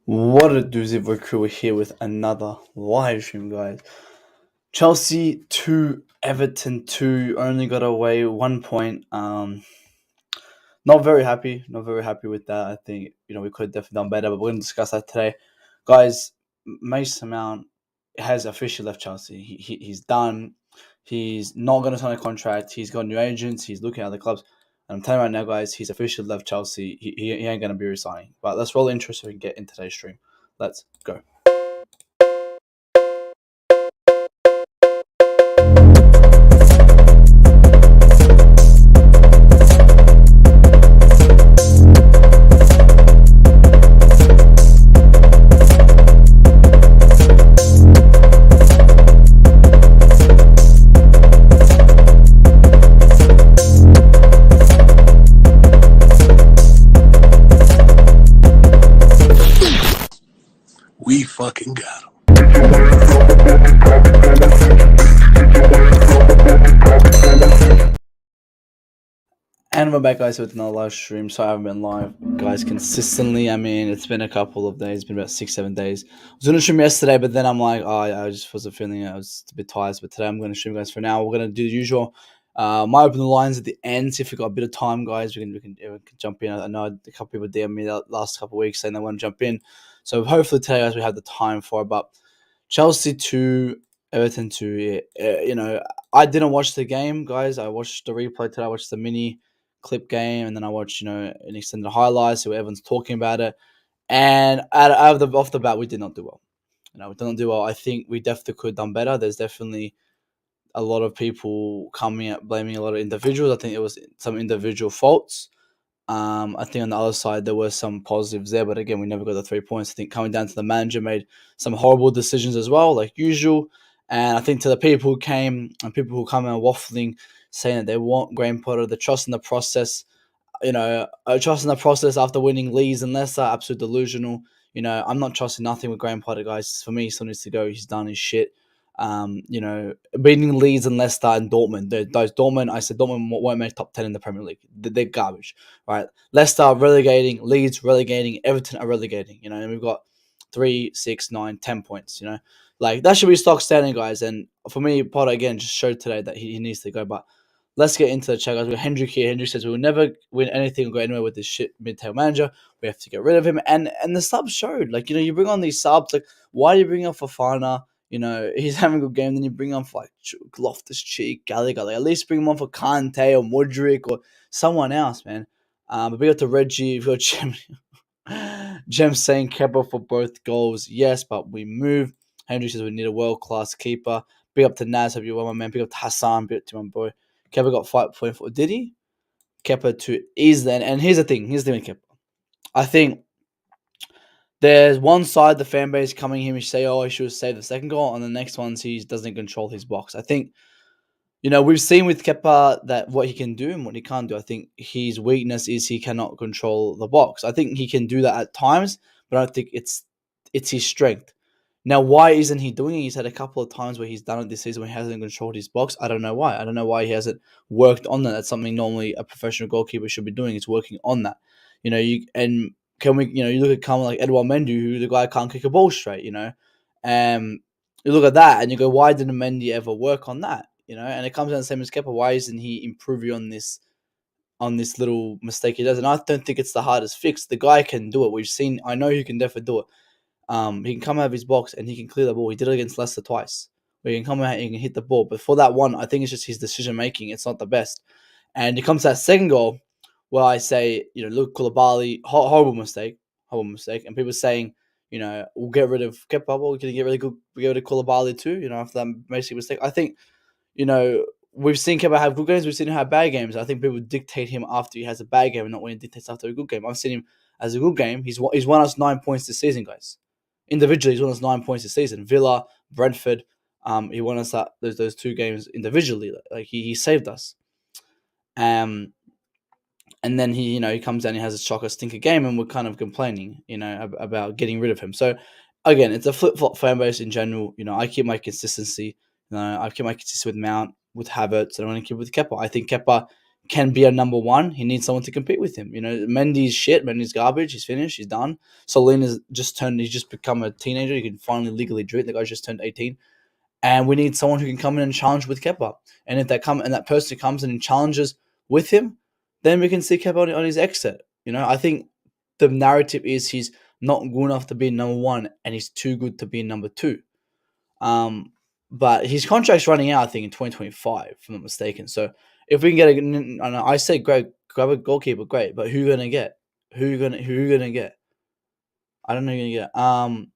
What a doozy of a crew. We're here with another live stream, guys. Chelsea 2, Everton 2, only got away 1 point. Not very happy. Not very happy with that. I think, we could have definitely done better, but we're going to discuss that today. Guys, Mason Mount has officially left Chelsea. He's done. He's not going to sign a contract. He's got new agents. He's looking at the clubs. And I'm telling you right now, guys, he's officially left Chelsea. He ain't going to be resigning. But let's roll intro so we can get into today's stream. Let's go. We fucking got him. And we're back, guys, with another live stream. So I haven't been live, guys, consistently. I mean, it's been a couple of days. It's been about 6-7 days. I was going to stream yesterday, but then I'm like, I just wasn't feeling it. I was a bit tired. But today I'm going to stream, guys, for now. We're going to do the usual. Might open the lines at the end. See if we've got a bit of time, guys. We can jump in. I know a couple people DM me the last couple of weeks saying they want to jump in. So hopefully today, guys, we have the time for it. But Chelsea 2, Everton 2. I didn't watch the game, guys. I watched the replay today. I watched the mini clip game, and then I watched, an extended highlights, so everyone's talking about it. And off the bat, we did not do well. We did not do well. I think we definitely could have done better. There's definitely a lot of people coming at blaming a lot of individuals. I think it was some individual faults. I think on the other side there were some positives there, but again, we never got the 3 points. I think coming down to the manager made some horrible decisions as well, like usual. And I think to the people who came and people who come and waffling, saying that they want Graham Potter, the trust in the process, trust in the process after winning Leeds and Leicester, absolute delusional. I'm not trusting nothing with Graham Potter, guys. For me, he still needs to go. He's done his shit. Beating Leeds and Leicester and Dortmund. I said Dortmund won't make top 10 in the Premier League. They're garbage, right? Leicester relegating, Leeds relegating, Everton are relegating, and we've got 3, 6, 9, 10 points, Like, that should be stock standing, guys. And for me, Potter, again, just showed today that he needs to go. But let's get into the chat, guys. We got Hendrik here. Hendrik says, we will never win anything or go anywhere with this shit mid-table manager. We have to get rid of him. And the subs showed. Like, you bring on these subs. Like, why do you bring on Fofana? He's having a good game. Then you bring on for like Loftus-Cheek, Gallagher. Like, at least bring him on for Kante or Mudryk or someone else, man. But we got to Reggie. We got Jem saying Kepa for both goals. Yes, but we move. Henry says we need a world-class keeper. Big up to Naz. Hope you're well, my man. Big up to Hassan. Big up to my boy. Kepa got 5.4. Did he? Kepa to ease then. And here's the thing. Here's the thing with Kepa. I think there's one side, the fan base coming here and say, he should have saved the second goal. And the next one, he doesn't control his box. I think, we've seen with Kepa that what he can do and what he can't do. I think his weakness is he cannot control the box. I think he can do that at times, but I don't think it's his strength. Now, why isn't he doing it? He's had a couple of times where he's done it this season where he hasn't controlled his box. I don't know why. I don't know why he hasn't worked on that. That's something normally a professional goalkeeper should be doing. Is working on that. You look at someone like Edouard Mendy, who the guy can't kick a ball straight. You look at that and you go, why didn't Mendy ever work on that? And it comes down the same as Kepa. Why isn't he improving on this little mistake he does? And I don't think it's the hardest fix. The guy can do it. We've seen. I know he can definitely do it. He can come out of his box and he can clear the ball. He did it against Leicester twice. Where he can come out and he can hit the ball. But for that one, I think it's just his decision making. It's not the best. And it comes to that second goal where I say, look, Koulibaly, horrible mistake. And people saying, we'll get rid of Kepa. Well, we can get rid of Koulibaly too, after that basic mistake. I think, we've seen Kepa have good games. We've seen him have bad games. I think people dictate him after he has a bad game and not when he dictates after a good game. I've seen him as a good game. He's won us 9 points this season, guys. Individually, he's won us 9 points this season. Villa, Brentford, he won us those 2 games individually. Like he saved us. And then he comes down, he has a shocker stinker game, and we're kind of complaining, about getting rid of him. So again, it's a flip-flop fan base in general. I keep my consistency. I keep my consistency with Mount, with Havertz, and I want to keep with Kepa. I think Kepa can be a number one, he needs someone to compete with him. Mendy's shit. Mendy's garbage. He's finished. He's done. Solina's he's just become a teenager. He can finally legally drink. The guy's just turned 18. And we need someone who can come in and challenge with Kepa. And if that person comes in and challenges with him, then we can see Kepa on his exit. I think the narrative is he's not good enough to be number one and he's too good to be number two. But his contract's running out, I think, in 2025, if I'm not mistaken. So if we can get I say great, grab a goalkeeper, great. But who you gonna get? Who you gonna get? I don't know who you're gonna get.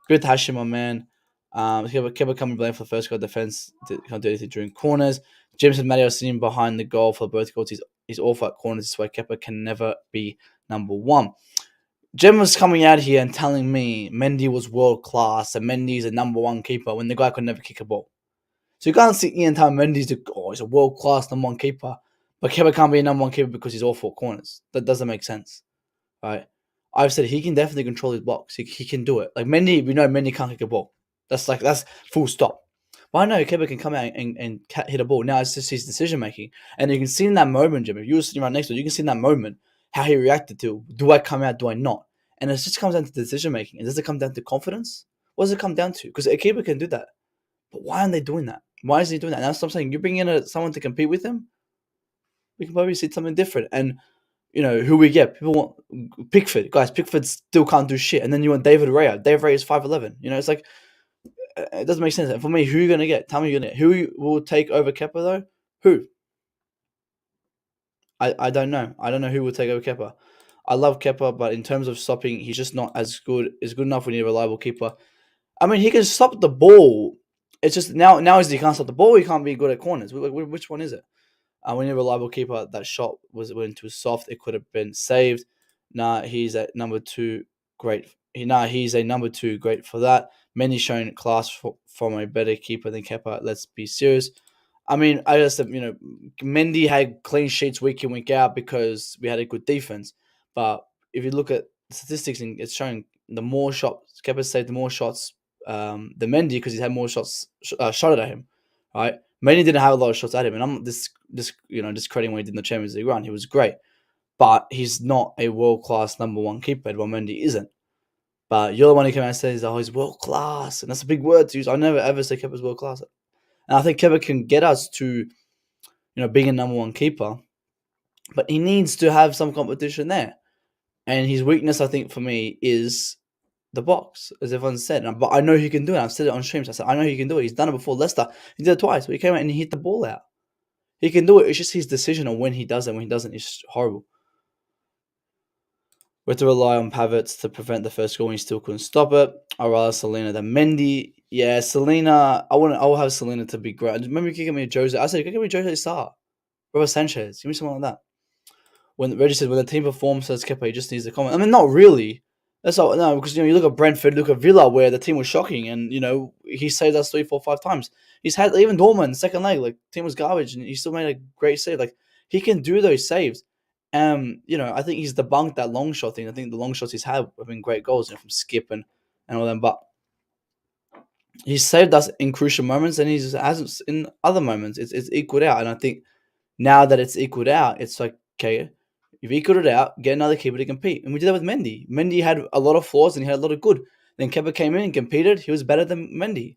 Good Hashim, my man. Kepa coming blame for the first goal defense. Can't do anything during corners. James and Matty are sitting behind the goal for both goals. He's awful at corners. This is why Kepa can never be number one. Jim was coming out here and telling me Mendy was world class and Mendy's a number one keeper when the guy could never kick a ball. So you can't sit here and tell Mendy's he's a world class number one keeper, but Kepa can't be a number one keeper because he's awful at corners. That doesn't make sense, right? I've said he can definitely control his box. He can do it. Like Mendy, we know Mendy can't kick a ball. That's full stop. But I know Kepa can come out and hit a ball. Now it's just his decision making, and you can see in that moment, Jim. If you were sitting right next to him, you can see in that moment how he reacted to, do I come out, do I not? And it just comes down to decision making. And does it come down to confidence? What does it come down to? Because a keeper can do that. But why aren't they doing that? Why is he doing that? And that's what I'm saying. You bring in someone to compete with him, we can probably see something different. And, who we get? People want Pickford. Guys, Pickford still can't do shit. And then you want David Raya. David Raya is 5'11". It's like, it doesn't make sense. And for me, who are you going to get? Tell me who you're going to get. Who will take over Kepa, though? Who? I don't know. I don't know who will take over Kepa. I love Kepa, but in terms of stopping, he's just not as good. Is good enough. We need a reliable keeper. I mean, he can stop the ball. It's just now he can't stop the ball. He can't be good at corners. Which one is it? We need a reliable keeper. That shot went too soft. It could have been saved. He's at number two. Great. He's a number two. Great for that. Many shown class from a better keeper than Kepa. Let's be serious. I mean, I just Mendy had clean sheets week in, week out because we had a good defense. But if you look at statistics, it's showing the more shots, Kepa saved the more shots than Mendy because he's had more shots shot at him, right? Mendy didn't have a lot of shots at him, and I'm discrediting what he did in the Champions League run. He was great, but he's not a world class number one keeper. While Mendy isn't. But you're the one who came out and says, "Oh, he's world class," and that's a big word to use. I never ever say Kepa's world class. And I think Kepa can get us to, being a number one keeper, but he needs to have some competition there. And his weakness, I think, for me, is the box, as everyone said. But I know he can do it. I've said it on streams. I said, I know he can do it. He's done it before. Leicester, he did it twice. But he came out and he hit the ball out. He can do it. It's just his decision on when he does it. When he doesn't, it's horrible. We have to rely on Havertz to prevent the first goal when he still couldn't stop it. I'd rather Selena than Mendy. Yeah, Selena. I will have Selena to be great. Remember, you could get me a Jose. I said, you could get me Jose Sarr. Robert Sanchez. Give me someone like that. When Reggie said, when the team performs, says Kepa, he just needs to comment. I mean, not really. That's all. No, because you look at Brentford, look at Villa, where the team was shocking, and he saved us 3, 4, 5 times. He's had even Dortmund second leg, like team was garbage, and he still made a great save. Like he can do those saves. I think he's debunked that long shot thing. I think the long shots he's had have been great goals, from Skip and all them. But he's saved us in crucial moments, and he hasn't in other moments. It's equaled out, and I think now that it's equaled out, it's like, okay, if you equaled it out, get another keeper to compete. And we did that with Mendy. Mendy had a lot of flaws and he had a lot of good. Then Kepa came in and competed. He was better than Mendy.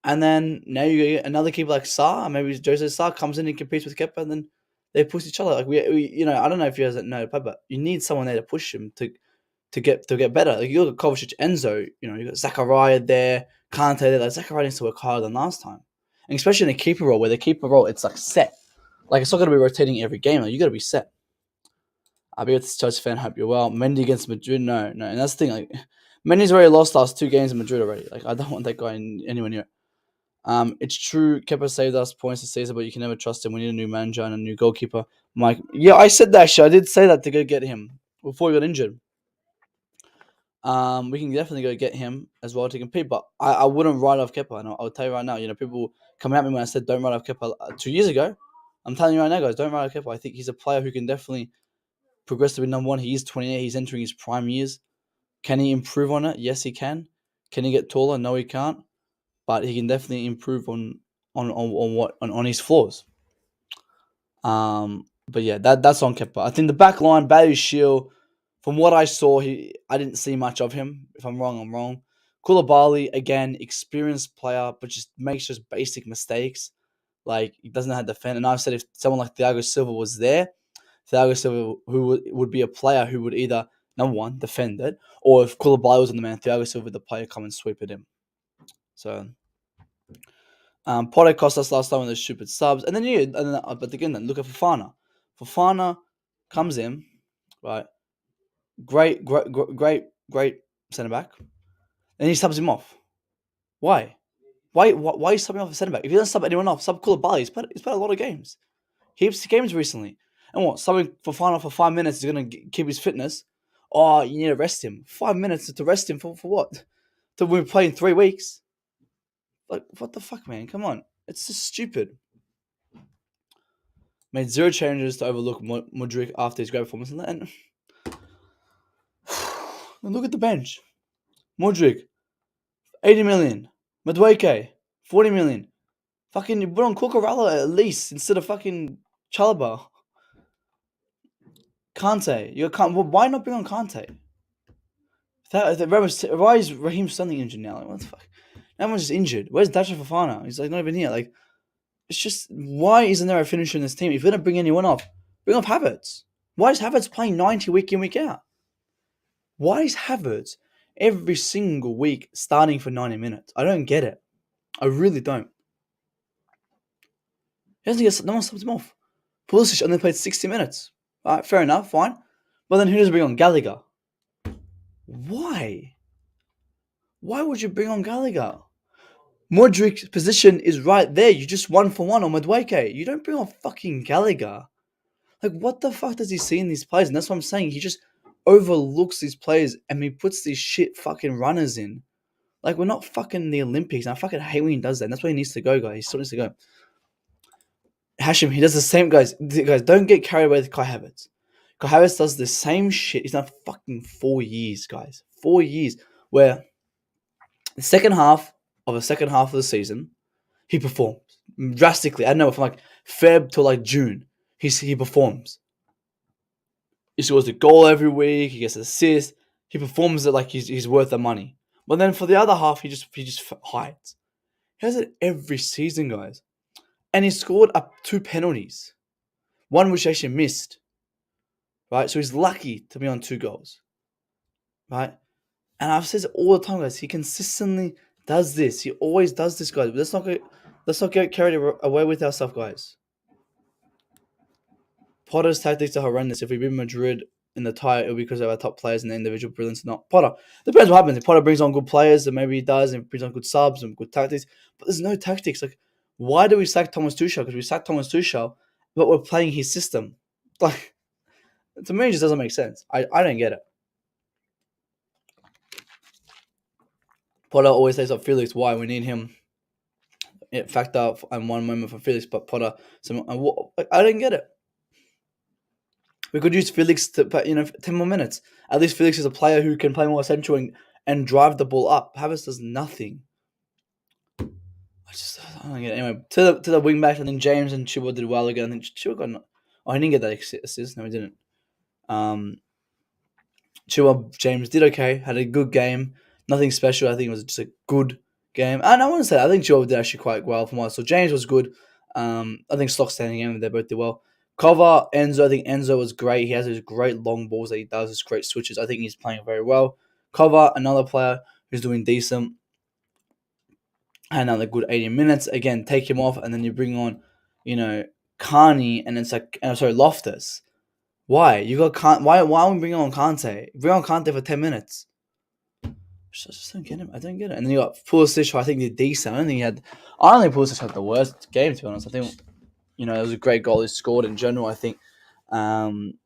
And then now you get another keeper like Sarr. Maybe Jose Sarr comes in and competes with Kepa, and then they push each other. Like we I don't know if you guys know, but you need someone there to push him to get better. Like you look at Kovacic, Enzo. You got Zachariah there, Kante there. Like Zachariah needs to work harder than last time, and especially in a keeper role where the keeper role it's like set. Like it's not going to be rotating every game. Like you got to be set. I'll be with this Chelsea fan. Hope you're well. Mendy against Madrid, no, and that's the thing. Like Mendy's already lost last 2 games in Madrid already. Like I don't want that guy anywhere near. It's true. Kepa saved us points this season, but you can never trust him. We need a new manager and a new goalkeeper. Mike, yeah, I said that. Actually, I did say that to go get him before he got injured. We can definitely go get him as well to compete, but I wouldn't write off Kepa. And I'll tell you right now, people come at me when I said don't write off Kepa 2 years ago. I'm telling you right now, guys, don't write off Kepa. I think he's a player who can definitely progress to be number one. He is 28. He's entering his prime years. Can he improve on it? Yes, he can. Can he get taller? No, he can't. But he can definitely improve on his flaws. But yeah, that's on Kepa. I think the back line, Bailey Shield, from what I saw, I didn't see much of him. If I'm wrong, I'm wrong. Koulibaly, again, experienced player, but just makes just basic mistakes. Like, he doesn't know how to defend. And I've said if someone like Thiago Silva was there, Thiago Silva who would be a player who would either, number one, defend it, or if Koulibaly was on the man, Thiago Silva, the player, come and sweep it in. So, Potter cost us last time with those stupid subs. And then, but again, then look at Fofana. Fofana comes in, right? Great centre back. And he subs him off. Why? Why are you subbing off a centre back? If you don't sub anyone off, sub Koulibaly. He's played a lot of games. Heaps of games recently. And what? Subbing Fofana for 5 minutes is going to keep his fitness. Oh, you need to rest him. 5 minutes to rest him for what? To we're playing 3 weeks. Like, what the fuck, man? Come on. It's just stupid. Made 0 changes to overlook Mudryk after his great performance. And look at the bench. Mudryk, 80 million. Madueke, 40 million. Fucking, you put on Cucurella at least instead of fucking Chalobah. Kante. Why not bring on Kante? Why is Raheem Sterling injured now? Like, what the fuck? Everyone's just injured. Where's Dacha Fofana? He's like not even here. Like, it's just, why isn't there a finisher in this team? If you're gonna bring anyone off, bring off Havertz. Why is Havertz playing 90 week in, week out? Why is Havertz every single week starting for 90 minutes? I don't get it. I really don't. No one subs him off. Pulisic only played 60 minutes. Alright, fair enough, fine. But then who does he bring on? Gallagher. Why? Why would you bring on Gallagher? Modric's position is right there. You just 1-for-1 on Madueke. You don't bring on fucking Gallagher. Like, what the fuck does he see in these players? And that's what I'm saying. He just overlooks these players and he puts these shit fucking runners in. Like, we're not fucking the Olympics. And I fucking hate when he does that. And that's where he needs to go, guys. He still needs to go. Hashim, he does the same, guys. Guys, don't get carried away with Kai Havertz. Kai Havertz does the same shit. He's done fucking 4 years, guys. 4 years. Where the second half of the season, he performs drastically. I don't know, from like Feb to like June, he performs. He scores a goal every week. He gets an assist. He performs it like he's worth the money. But then for the other half, he just hides. He has it every season, guys. And he scored up 2 penalties, one which he actually missed. Right, so he's lucky to be on 2 goals. Right, and I've said it all the time, guys. He consistently does this. He always does this, guys. Let's not get carried away with ourselves, guys. Potter's tactics are horrendous. If we beat Madrid in the tie, it'll be because of our top players and the individual brilliance. Not Potter. Depends what happens. If Potter brings on good players, then maybe he does, and brings on good subs and good tactics. But there's no tactics. Like, why do we sack Thomas Tuchel? Because we sacked Thomas Tuchel, but we're playing his system. Like, to me, it just doesn't make sense. I don't get it. Potter always says up Felix. Why we need him? It factor and one moment for Felix, but Potter. I don't get it. We could use Felix to 10 more minutes. At least Felix is a player who can play more central and drive the ball up. Havertz does nothing. I don't get it. Anyway, to the wing back, I think James and Chilwell did well again. I think Chilwell got. Oh, he didn't get that assist. No, he didn't. Chilwell, James did okay. Had a good game. Nothing special. I think it was just a good game. And I want to say, I think Chilwell did actually quite well from what I saw. James was good. I think Stock standing in, they both did well. Cover, Enzo. I think Enzo was great. He has those great long balls that he does, his great switches. I think he's playing very well. Cover, another player who's doing decent. Had another good 80 minutes. Again, take him off, and then you bring on, Carney, and it's like, Loftus. Why? Why are we bringing on Kante? Bring on Kante for 10 minutes. I just don't get him. I don't get it. And then you got Pulisic, who I think did decent. I don't think Pulisic had the worst game, to be honest. I think, it was a great goal he scored in general. I think, Everton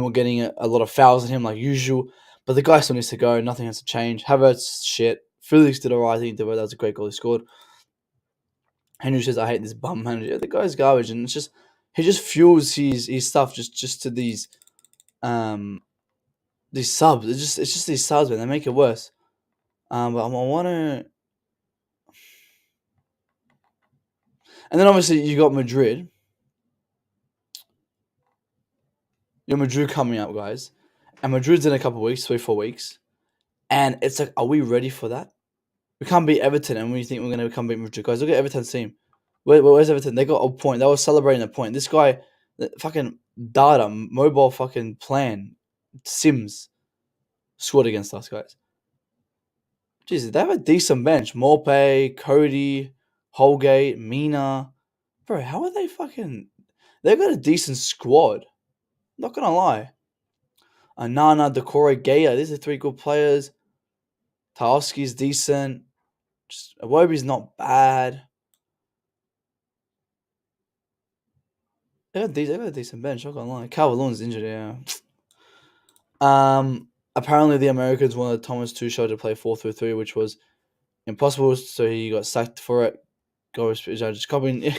were getting a lot of fouls on him like usual. But the guy still needs to go. Nothing has to change. Havertz, shit. Felix did alright. I think that was a great goal he scored. Henry says, I hate this bum manager. The guy's garbage. And it's just, he just fuels his stuff just to these subs. It's just these subs, man. They make it worse. But I want to. And then obviously you got Madrid. Your Madrid coming up, guys. And Madrid's in a couple of weeks, 3-4 weeks. And it's like, are we ready for that? We can't beat Everton, and we think we're going to come beat Madrid. Guys, look at Everton's team. Where's Everton? They got a point. They were celebrating a point. This guy, fucking data, mobile fucking plan, Sims, scored against us, guys. Jesus, they have a decent bench. Morpay, Cody, Holgate, Mina. Bro, how are they fucking... They've got a decent squad. Not going to lie. Anana, Decore, Gaya. These are 3 good players. Taoski's decent. Iwobi's not bad. They got a decent bench, not gonna lie. Calvert-Lewin's injured, yeah. Apparently the Americans wanted Thomas Tuchel to play 4-3-3, which was impossible, so he got sacked for it. Just copying.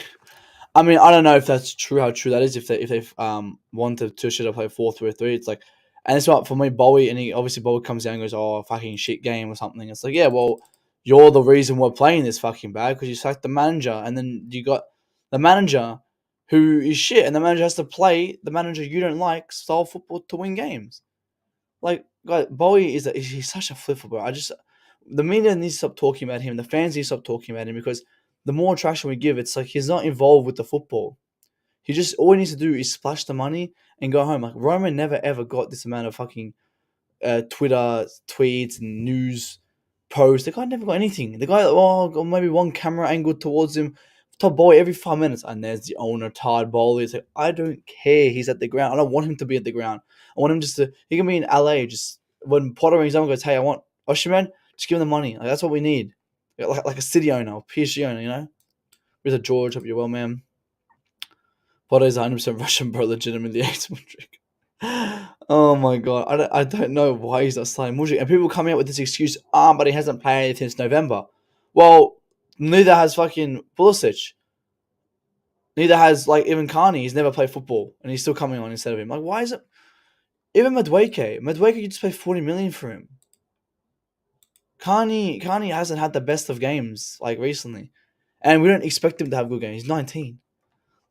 I mean, I don't know if that's true, how true that is. If they wanted Tuchel to play 4-3-3, it's like, and it's what for me, Bowie, and Bowie comes down and goes, "Oh, fucking shit game" or something. It's like, yeah, well, you're the reason we're playing this fucking bad because you sacked the manager, and then you got the manager who is shit, and the manager has to play the manager you don't like style football to win games. Like, guys, Bowie he's such a flipper, bro. The media needs to stop talking about him. The fans need to stop talking about him because the more traction we give, it's like he's not involved with the football. He just all he needs to do is splash the money and go home. Like Roman never ever got this amount of fucking Twitter tweets and news posts. The guy never got anything. The guy, got maybe one camera angle towards him. Top boy every 5 minutes, and there's the owner, Todd Bowley. It's like, I don't care. He's at the ground. I don't want him to be at the ground. I want him he can be in LA. Just when Potter rings up and goes, hey, I want Osimhen, just give him the money. Like, that's what we need. Like a city owner or PSG owner, you know? With a George, hope you're well, man. Potter is 100% Russian, bro. Legitimately hates Mudryk. Oh my god. I don't know why he's not starting Mudryk. And people coming out with this excuse, but he hasn't played since November. Well, neither has fucking Pulisic. Neither has, like, even Carney. He's never played football, and he's still coming on instead of him. Like, why is it... Even Madueke, you just pay 40 million for him. Carney hasn't had the best of games, like, recently. And we don't expect him to have good games. He's 19.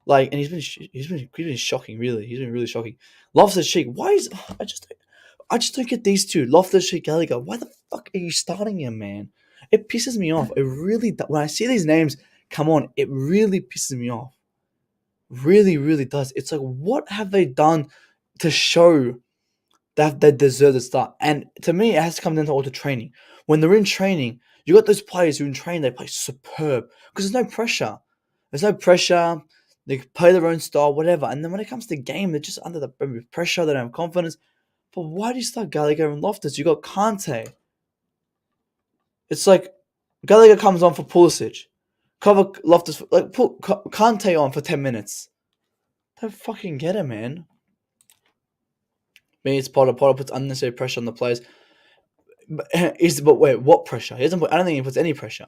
Like, and he's been shocking, really. He's been really shocking. Loftus-Cheek, why is... I just don't get these two. Loftus-Cheek, Gallagher. Why the fuck are you starting him, man? It pisses me off. It really... When I see these names come on, it really pisses me off. Really, really does. It's like, what have they done to show that they deserve to start? And to me, it has to come down to all the training. When they're in training, you got those players who in training, they play superb. Because there's no pressure. They play their own style, whatever. And then when it comes to game, they're just under the pressure. They don't have confidence. But why do you start Gallagher and Loftus? You got Kante. It's like Gallagher comes on for Pulisic. Cover Loftus, like put Kante on for 10 minutes. Don't fucking get it, man. Me, it's Potter. Potter puts unnecessary pressure on the players. But wait, what pressure? I don't think he puts any pressure.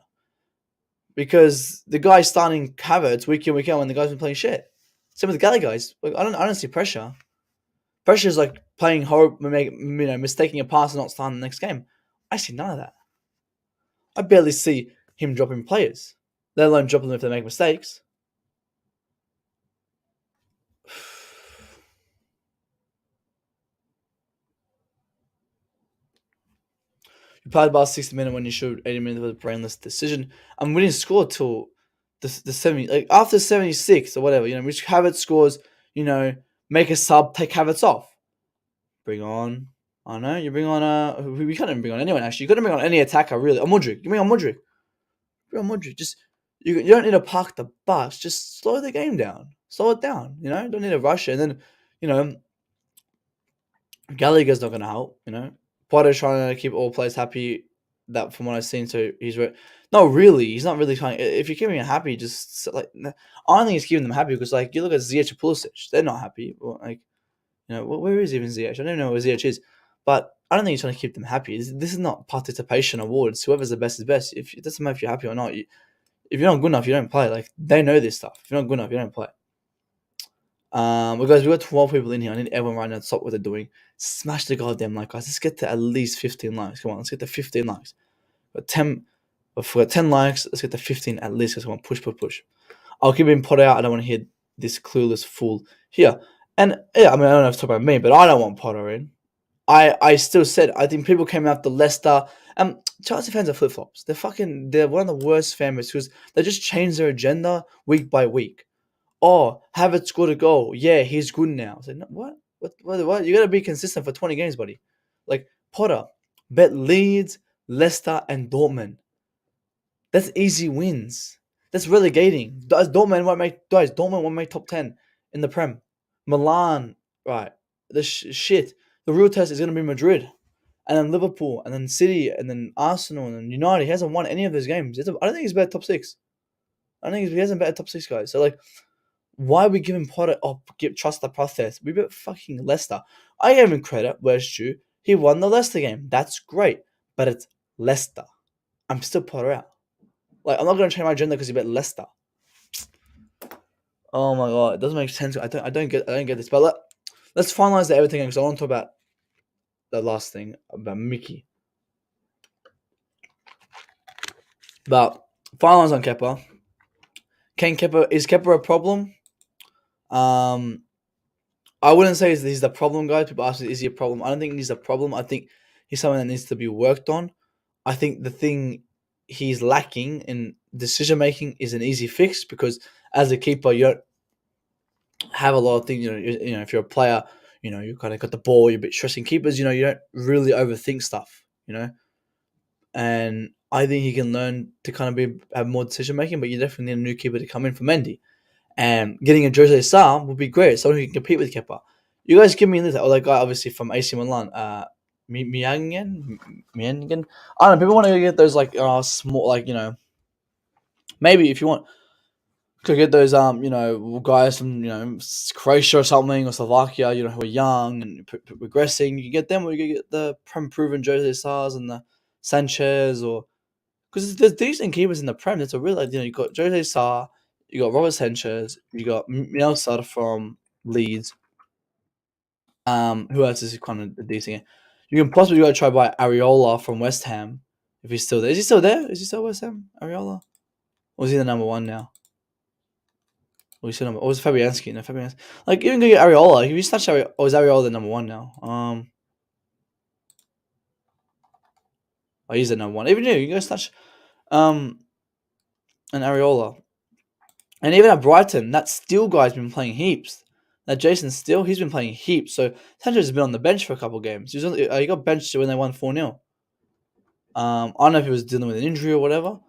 Because the guy's starting Havertz week in, week out when the guy's been playing shit. Same with Gallagher guys. Like, I don't see pressure. Pressure is like playing mistaking a pass and not starting the next game. I see none of that. I barely see him dropping players, let alone dropping them if they make mistakes. You played about 60 minutes when you should 80 minutes with a brainless decision. And we didn't score till the 70, like after 76 or whatever, which Havertz scores, make a sub, take Havertz off. Bring on, I don't know, you bring on, we can't even bring on anyone actually. You couldn't bring on any attacker really. Mudryk, you bring on Mudryk. Just, you don't need to park the bus, just slow the game down. Slow it down, don't need to rush it. And then, Gallagher's not going to help, Potter's trying to keep all players happy. That from what I've seen, so he's no, really, he's not really trying. If you're keeping them happy, just like I don't think he's keeping them happy because like you look at Ziyech and Pulisic, they're not happy. Well, like where is even Ziyech? I don't know where Ziyech is, but I don't think he's trying to keep them happy. This is not participation awards. Whoever's the best is best. If it doesn't matter if you're happy or not. If you're not good enough, you don't play. Like they know this stuff. If you're not good enough, you don't play. Guys, we got 12 people in here. I need everyone right now to stop what they're doing. Smash the goddamn like, guys. Let's get to at least 15 likes. Come on, let's get to 15 likes. But 10 likes. Let's get to 15 at least. Come on, push. I'll keep him Potter out. I don't want to hear this clueless fool here. And yeah, I mean, I don't know if it's talking about me, but I don't want Potter in. I still said I think people came after Leicester. Chelsea fans are flip flops. They're one of the worst fan bases because they just change their agenda week by week. Oh, Havertz scored a goal. Yeah, he's good now. I said, no, what? What? You gotta be consistent for 20 games, buddy. Like Potter, bet Leeds, Leicester, and Dortmund. That's easy wins. That's relegating. Dortmund won't make top 10 in the Prem. Milan, right? The shit. The real test is gonna be Madrid, and then Liverpool, and then City, and then Arsenal, and then United. He hasn't won any of those games. I don't think he's better top six. I think he hasn't better top six guys. So like, why are we giving Potter trust the process? We bet fucking Leicester. I gave him credit where it's due. He won the Leicester game. That's great, but it's Leicester. I'm still Potter out. Like, I'm not gonna change my agenda because he bet Leicester. Oh my god, it doesn't make sense. I don't get this. But let's finalize the everything because I want to talk about the last thing about Mickey. But finalize on Kepa. Is Kepa a problem? I wouldn't say he's the problem guy. People ask me, is he a problem? I don't think he's a problem. I think he's someone that needs to be worked on. I think the thing he's lacking in decision making is an easy fix because as a keeper, you don't have a lot of things. If you're a player, you kind of got the ball. You're a bit stressing. Keepers, you don't really overthink stuff. And I think he can learn to kind of have more decision making. But you definitely need a new keeper to come in for Mendy. And getting a Jose Sarr would be great. Someone who can compete with Kepa. You guys give me a list. Oh, that guy obviously from AC Milan. Miangan. I don't know. People want to get those small, maybe if you want to get those guys from Croatia or something or Slovakia, who are young and progressing. You can get them, or you can get the proven Jose Sarrs and the Sanchez, or because there's decent keepers in the Prem. That's a real you got Jose Sarr. You got Robert Sanchez. You got Melsar from Leeds. Who else is kind of decent? You can possibly go try by Areola from West Ham if he's still there. Is he still there? Is he still West Ham? Areola? Or is he the number one now? Or is it Fabianski? No, Fabianski. Like even go get Areola. If you snatch Areola, or is Areola the number one now? He's the number one. Even you can go snatch an Areola. And even at Brighton, that Steele guy's been playing heaps. That Jason Steele, he's been playing heaps. So Sanchez has been on the bench for a couple of games. He got benched when they won 4-0. I don't know if he was dealing with an injury or whatever,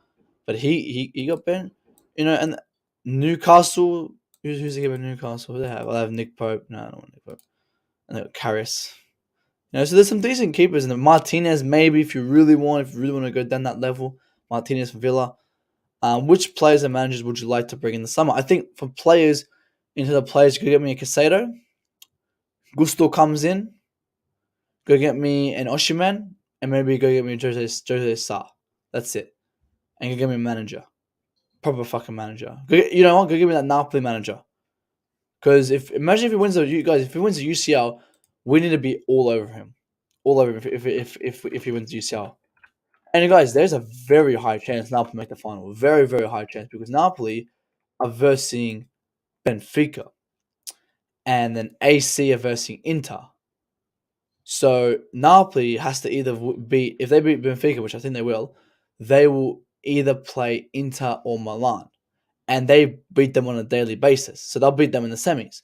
but he got benched. And Newcastle, who's the game at Newcastle? Who they have? I have Nick Pope. No, I don't want Nick Pope. And they got Karras. So there's some decent keepers in there. Martinez, maybe if you really want to go down that level. Martinez from Villa. Which players and managers would you like to bring in the summer? I think for players, you could get me a Casado. Gusto comes in. Go get me an Oshiman. And maybe go get me Jose Sarr. That's it. And go get me a manager. Proper fucking manager. You know what? Go give me that Napoli manager. Because imagine if he wins the UCL, we need to be all over him. All over him if he wins the UCL. And guys, there's a very high chance Napoli make the final. Very, very high chance because Napoli are versing Benfica. And then AC are versing Inter. So Napoli has to either beat, if they beat Benfica, which I think they will either play Inter or Milan. And they beat them on a daily basis. So they'll beat them in the semis.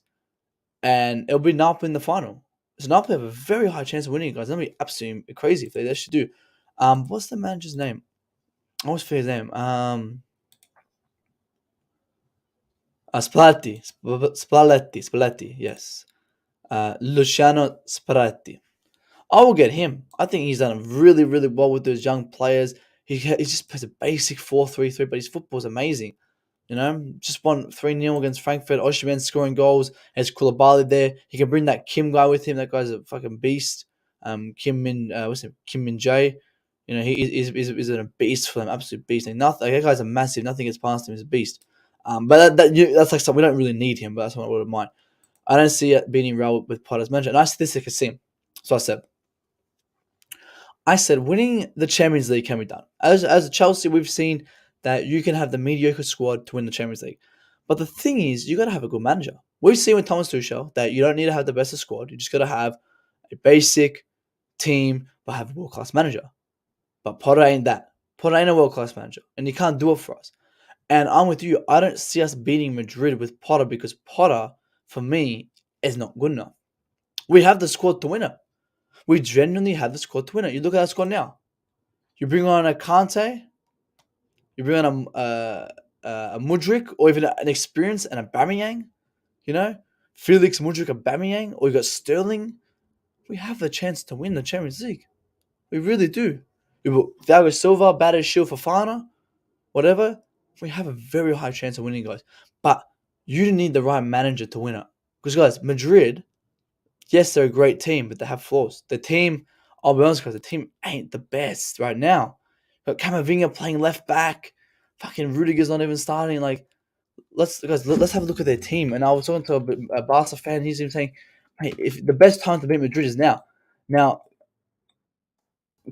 And it'll be Napoli in the final. So Napoli have a very high chance of winning, guys. That'll be absolutely crazy if they actually do. What's the manager's name? I always forget his name. Spalletti, yes. Luciano Spalletti. I will get him. I think he's done really, really well with those young players. He just plays a basic 4-3-3, but his football's amazing. Just won 3-0 against Frankfurt. Osimhen scoring goals. Has Koulibaly there. He can bring that Kim guy with him. That guy's a fucking beast. Kim Min Jae. He's a beast for them. Absolute beast. That guy's a massive. Nothing gets past him. He's a beast. But that's like something we don't really need him. But that's what I wouldn't mind. I don't see it being real with Potter's manager. And I see this like a sim. So I said winning the Champions League can be done. As a Chelsea, we've seen that you can have the mediocre squad to win the Champions League. But the thing is, you got to have a good manager. We've seen with Thomas Tuchel that you don't need to have the best of squad. You just got to have a basic team, but have a world-class manager. But Potter ain't that. Potter ain't a world-class manager, and he can't do it for us. And I'm with you. I don't see us beating Madrid with Potter because Potter, for me, is not good enough. We have the squad to win it. We genuinely have the squad to win it. You look at our squad now. You bring on a Kante, you bring on a Mudryk, or even an experience and a Aubameyang, you know, Felix, Mudryk, Aubameyang, or you got Sterling. We have a chance to win the Champions League. We really do. We put Thiago Silva, Batter, Shield, Fofana, whatever. We have a very high chance of winning, guys. But you need the right manager to win it. Because, guys, Madrid, yes, they're a great team, but they have flaws. The team, I'll be honest, guys, the team ain't the best right now. But Camavinga playing left back, fucking Rudiger's not even starting. Like, let's have a look at their team. And I was talking to a Barca fan. He's even saying, "Hey, if the best time to beat Madrid is now." Now,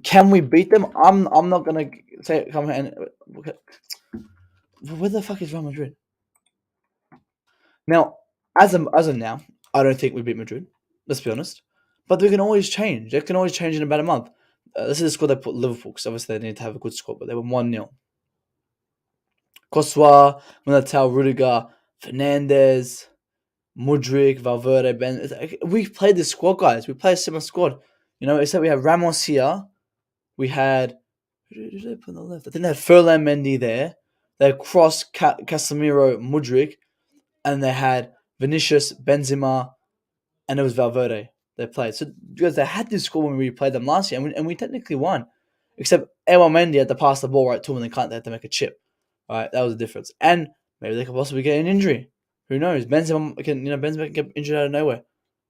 can we beat them? I'm not gonna say come and where the fuck is Real Madrid now? As of now, I don't think we beat Madrid. Let's be honest, but they can always change. They can always change in about a month. This is the squad they put Liverpool because obviously they need to have a good squad, but they were 1-0. Courtois, Militao, Rudiger, Fernandez, Mudryk, Valverde, Ben. We played this squad, guys. We played a similar squad. You know, except we have Ramos here. We had who did they put on the left? I think they had Ferland Mendy there. They had Cross, Casemiro, Mudryk, and they had Vinicius, Benzema, and it was Valverde they played. So because they had this score when we played them last year, and we technically won. Except Ewa Mendy had to pass the ball right to them, and they had to make a chip. All right, that was the difference. And maybe they could possibly get an injury. Who knows? Benzema can get injured out of nowhere.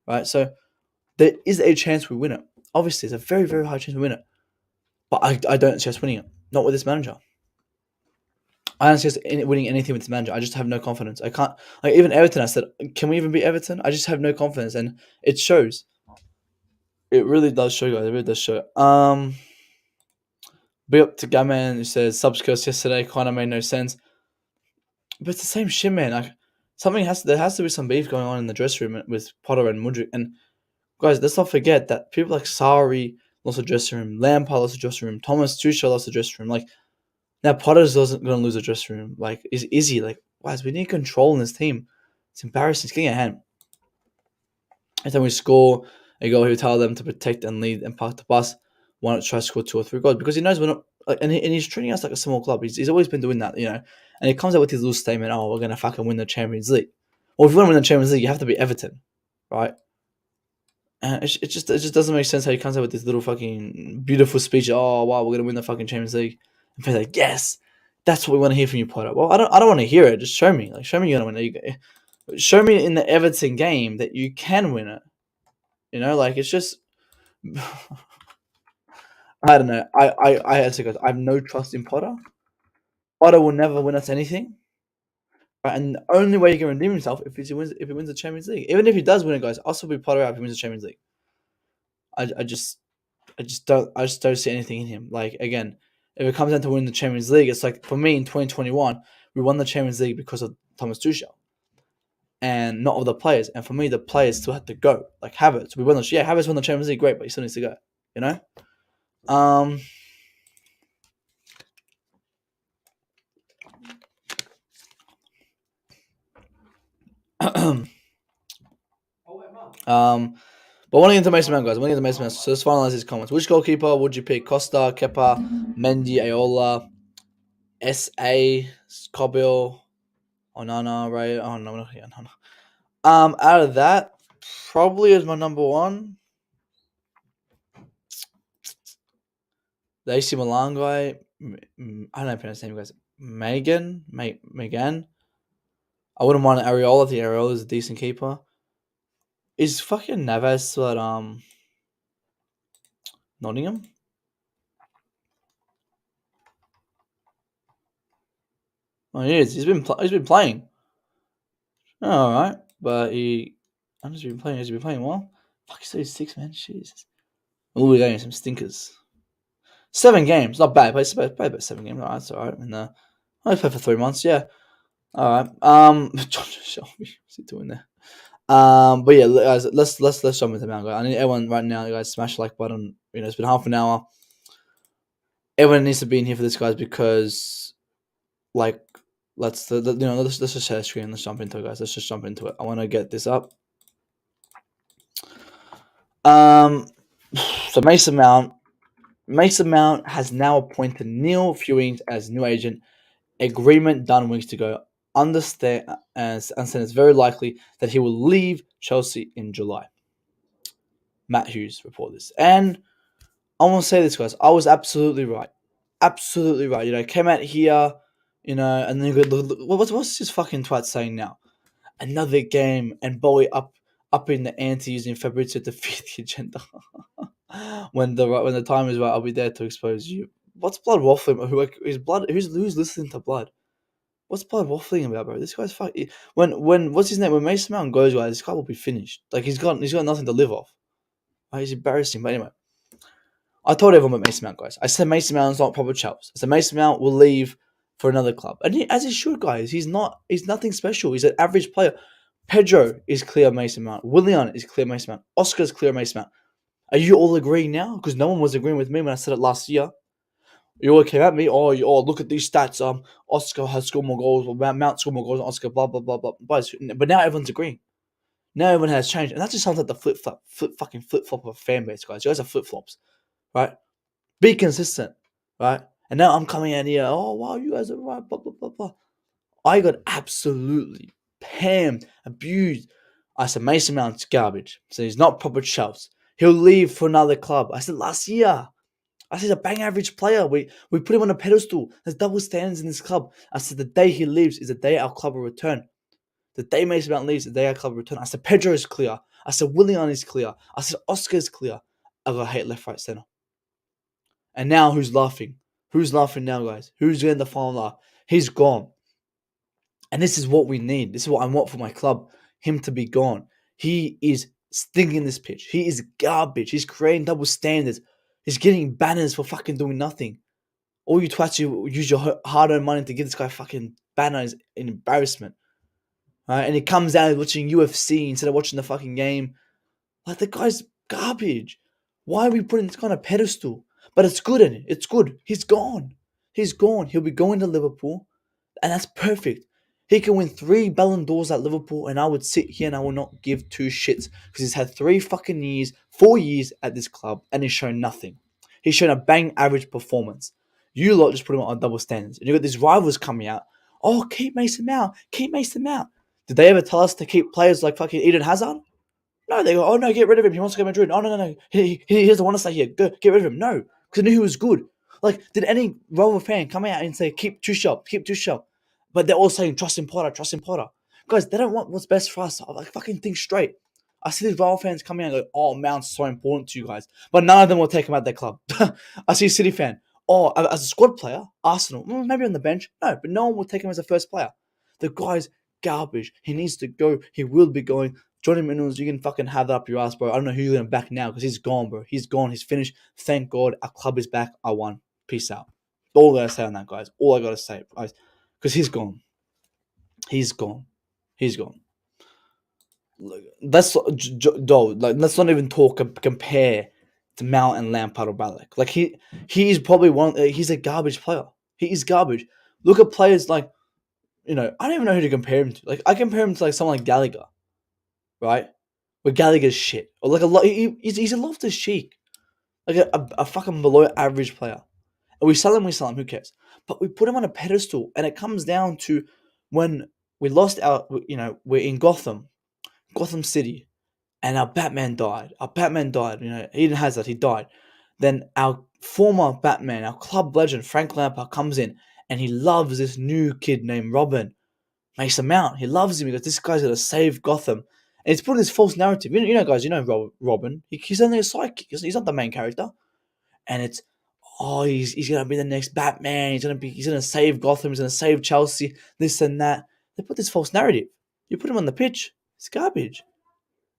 Right, so there is a chance we win it. Obviously, there's a very, very high chance we win it. But I don't see us winning it. Not with this manager. I don't see us winning anything with this manager. I just have no confidence. I can't. Like even Everton, I said, can we even beat Everton? I just have no confidence, and it shows. It really does show, guys. It really does show. Big up to Gaman who says subs curse yesterday kind of made no sense, but it's the same shit, man. Like there has to be some beef going on in the dressing room with Potter and Mudryk. And guys, let's not forget that people like Sarri lost the dressing room, Lampard lost the dressing room, Thomas Tuchel lost the dressing room. Like now, Potter's doesn't going to lose the dressing room. Like is he? Like guys, we need control in this team. It's embarrassing. It's getting a hand. Every time we score a goal, he'll tell them to protect and lead and park the bus. Why not try to score 2 or 3 goals? Because he knows we're not. Like, and he's treating us like a small club. He's always been doing that, you know. And he comes out with his little statement, "Oh, we're gonna fucking win the Champions League." Well, if you want to win the Champions League, you have to be Everton, right? And it just doesn't make sense how he comes out with this little fucking beautiful speech. Oh wow, we're gonna win the fucking Champions League. And people like, yes, that's what we want to hear from you, Potter. Well, I don't want to hear it. Just show me. Like, show me you're gonna win it. Show me in the Everton game that you can win it. You know, like it's just. I don't know. I have no trust in Potter. Potter will never win us anything. Right? And the only way he can redeem himself if he wins the Champions League. Even if he does win it, guys, I'll still be Potter out if he wins the Champions League. I just don't see anything in him. Like again, if it comes down to winning the Champions League, it's like for me in 2021, we won the Champions League because of Thomas Tuchel. And not of the players. And for me, the players still had to go. Like Havertz. Havertz won the Champions League, great, but he still needs to go. You know? But I want to get into Mason Mount, guys. So let's finalize these comments. Which goalkeeper would you pick? Costa, Kepa, Mendy, Aola, S.A., Kobil, Onana, right? Oh, no. Out of that, probably as my number one, the AC Milan guy, I don't know how to pronounce his name, guys. Megan. I wouldn't mind Areola. I think Areola is a decent keeper. Is fucking Navas still at Nottingham? Oh, he is. He's been playing. Oh, all right, but Has he been playing well? Fuck, he's 36, man. Jesus. Oh, we're getting some stinkers. 7 games, not bad. Played about 7 games. All right, that's all right. And only played for 3 months. Yeah. All right. John Shelby, what's he doing there? But yeah, guys, let's jump into now, guys. I need everyone right now, guys, smash the like button. It's been half an hour. Everyone needs to be in here for this, guys, because like, let's just share the screen. Let's jump into it, guys. Let's just jump into it. I want to get this up. So Mason Mount has now appointed Neil Fewings as new agent. Agreement done weeks ago. Understand and it's very likely that he will leave Chelsea in July. Matt Hughes reported this, and I want to say this, guys. I was absolutely right. Absolutely right. Came out here, and then you go, look, what's this fucking twat saying now? Another game and Bowie up in the ante using February to defeat the agenda. when the time is right, I'll be there to expose you. What's Blood waffling? Who's listening to Blood? What's Blood waffling about, bro? This guy's fucking. When what's his name? When Mason Mount goes, guys, this guy will be finished. Like he's got nothing to live off. He's embarrassing. But anyway, I told everyone about Mason Mount, guys. I said Mason Mount's not proper Chelsea. I said Mason Mount will leave for another club, and as he should, guys. He's nothing special. He's an average player. Pedro is clear Mason Mount. Willian is clear Mason Mount. Oscar's clear Mason Mount. Are you all agreeing now? Because no one was agreeing with me when I said it last year. You all came at me. Oh, look at these stats. Oscar has scored more goals. Mount scored more goals than Oscar. Blah blah blah blah. But now everyone's agreeing. Now everyone has changed, and that just sounds like the flip flop of a fan base, guys. You guys are flip flops, right? Be consistent, right? And now I'm coming in here. Oh wow, you guys are right. Blah blah blah blah. I got absolutely pammed, abused. I said Mason Mount's garbage. So he's not proper Chelsea. He'll leave for another club. I said last year. I said he's a bang average player. We put him on a pedestal. There's double standards in this club. I said the day he leaves is the day our club will return. The day Mason Mount leaves is the day our club will return. I said Pedro is clear. I said Willian is clear. I said Oscar is clear. I got hate left, right, center. And now who's laughing? Who's laughing now, guys? Who's getting the final laugh? He's gone. And this is what we need. This is what I want for my club. Him to be gone. He is stinking this pitch. He is garbage. He's creating double standards. He's getting banners for fucking doing nothing. All you twats, you use your hard-earned money to give this guy fucking banners in embarrassment. Right? And he comes out watching UFC instead of watching the fucking game. Like, the guy's garbage. Why are we putting this guy on a pedestal? But it's good, in it. It's good. He's gone. He's gone. He'll be going to Liverpool. And that's perfect. He can win 3 Ballon d'Ors at Liverpool, and I would sit here and I will not give 2 shits because he's had 4 years at this club, and he's shown nothing. He's shown a bang average performance. You lot just put him on double standards, and you got these rivals coming out. Oh, keep Mason Mount. Keep Mason Mount. Did they ever tell us to keep players like fucking Eden Hazard? No, they go, oh no, get rid of him. He wants to go to Madrid. Oh no. He doesn't want to stay here. Go, get rid of him. No, because I knew he was good. Like, did any rival fan come out and say, keep Tuchel? But they're all saying, trust in Potter. Guys, they don't want what's best for us. Like, fucking think straight. I see these rival fans coming out and go, oh, Mount's so important to you guys. But none of them will take him out their club. I see a City fan. Oh, as a squad player, Arsenal, maybe on the bench. No, but no one will take him as a first player. The guy's garbage. He needs to go. He will be going. Johnny Minnels, you can fucking have that up your ass, bro. I don't know who you're going to back now because he's gone, bro. He's gone. He's finished. Thank God our club is back. I won. Peace out. All I got to say on that, guys. All I got to say, guys. Because he's gone. He's gone. Let's not even compare to Mount and Lampard or Ballack. Like, he's probably he's a garbage player. He is garbage. Look at players like, I don't even know who to compare him to. Like, I compare him to like someone like Gallagher. Right? Where Gallagher's shit. Or like he's a Loftus Cheek. Like a fucking below average player. And we sell him, who cares? But we put him on a pedestal, and it comes down to when we lost we're in Gotham City, and our Batman died. Eden Hazard, he died. Then our former Batman, our club legend, Frank Lampard, comes in, and he loves this new kid named Robin. Mason Mount. He loves him because this guy's going to save Gotham. And he's putting this false narrative. Guys, Robin. He's only a sidekick. He's not the main character. And it's, he's going to be the next Batman. He's going to save Gotham. He's going to save Chelsea. This and that. They put this false narrative. You put him on the pitch. It's garbage.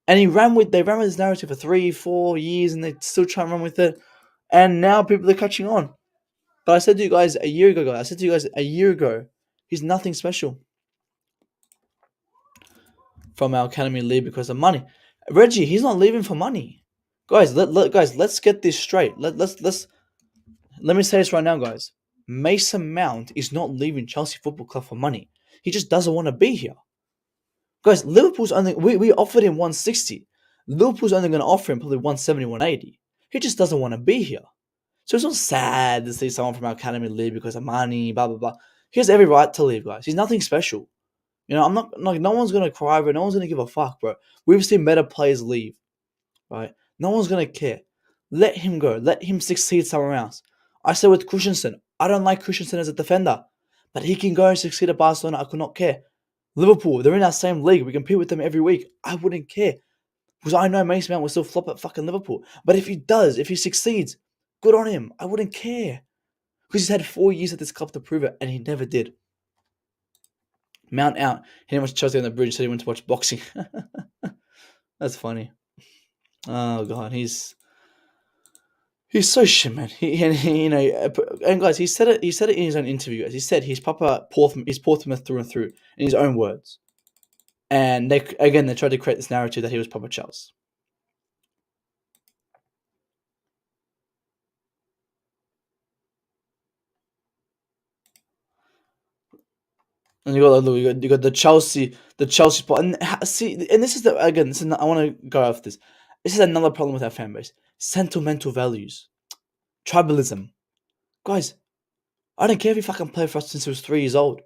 And they ran with this narrative for 3-4 years, and they still try and run with it. And now people are catching on. But I said to you guys a year ago, he's nothing special. from our academy leave because of money. Reggie, he's not leaving for money. Guys, let's get this straight. Let me say this right now, guys. Mason Mount is not leaving Chelsea Football Club for money. He just doesn't want to be here. Guys, Liverpool's only we offered him 160. Liverpool's only going to offer him probably 170, 180. He just doesn't want to be here. So it's not sad to see someone from our academy leave because of money, blah blah blah. He has every right to leave, guys. He's nothing special. You know, I'm not like no one's gonna cry, bro. No one's gonna give a fuck, bro. We've seen better players leave, right? No one's gonna care. Let him go. Let him succeed somewhere else. I said with Christensen, I don't like Christensen as a defender, but he can go and succeed at Barcelona. I could not care. Liverpool, they're in our same league. We compete with them every week. I wouldn't care because I know Mason Mount will still flop at fucking Liverpool. But if he does, if he succeeds, good on him. I wouldn't care because he's had 4 years at this club to prove it, and he never did. Mount out. He didn't watch Chelsea on the bridge, so he went to watch boxing. That's funny. Oh god, he's so shit, man. And guys, he said it in his own interview. As he said, he's Portsmouth through and through, in his own words. And they tried to create this narrative that he was proper Chelsea. And you got the Chelsea spot, and see, and this is I want to go off this. This is another problem with our fan base: sentimental values, tribalism. Guys, I don't care if he fucking played for us since he was 3 years old.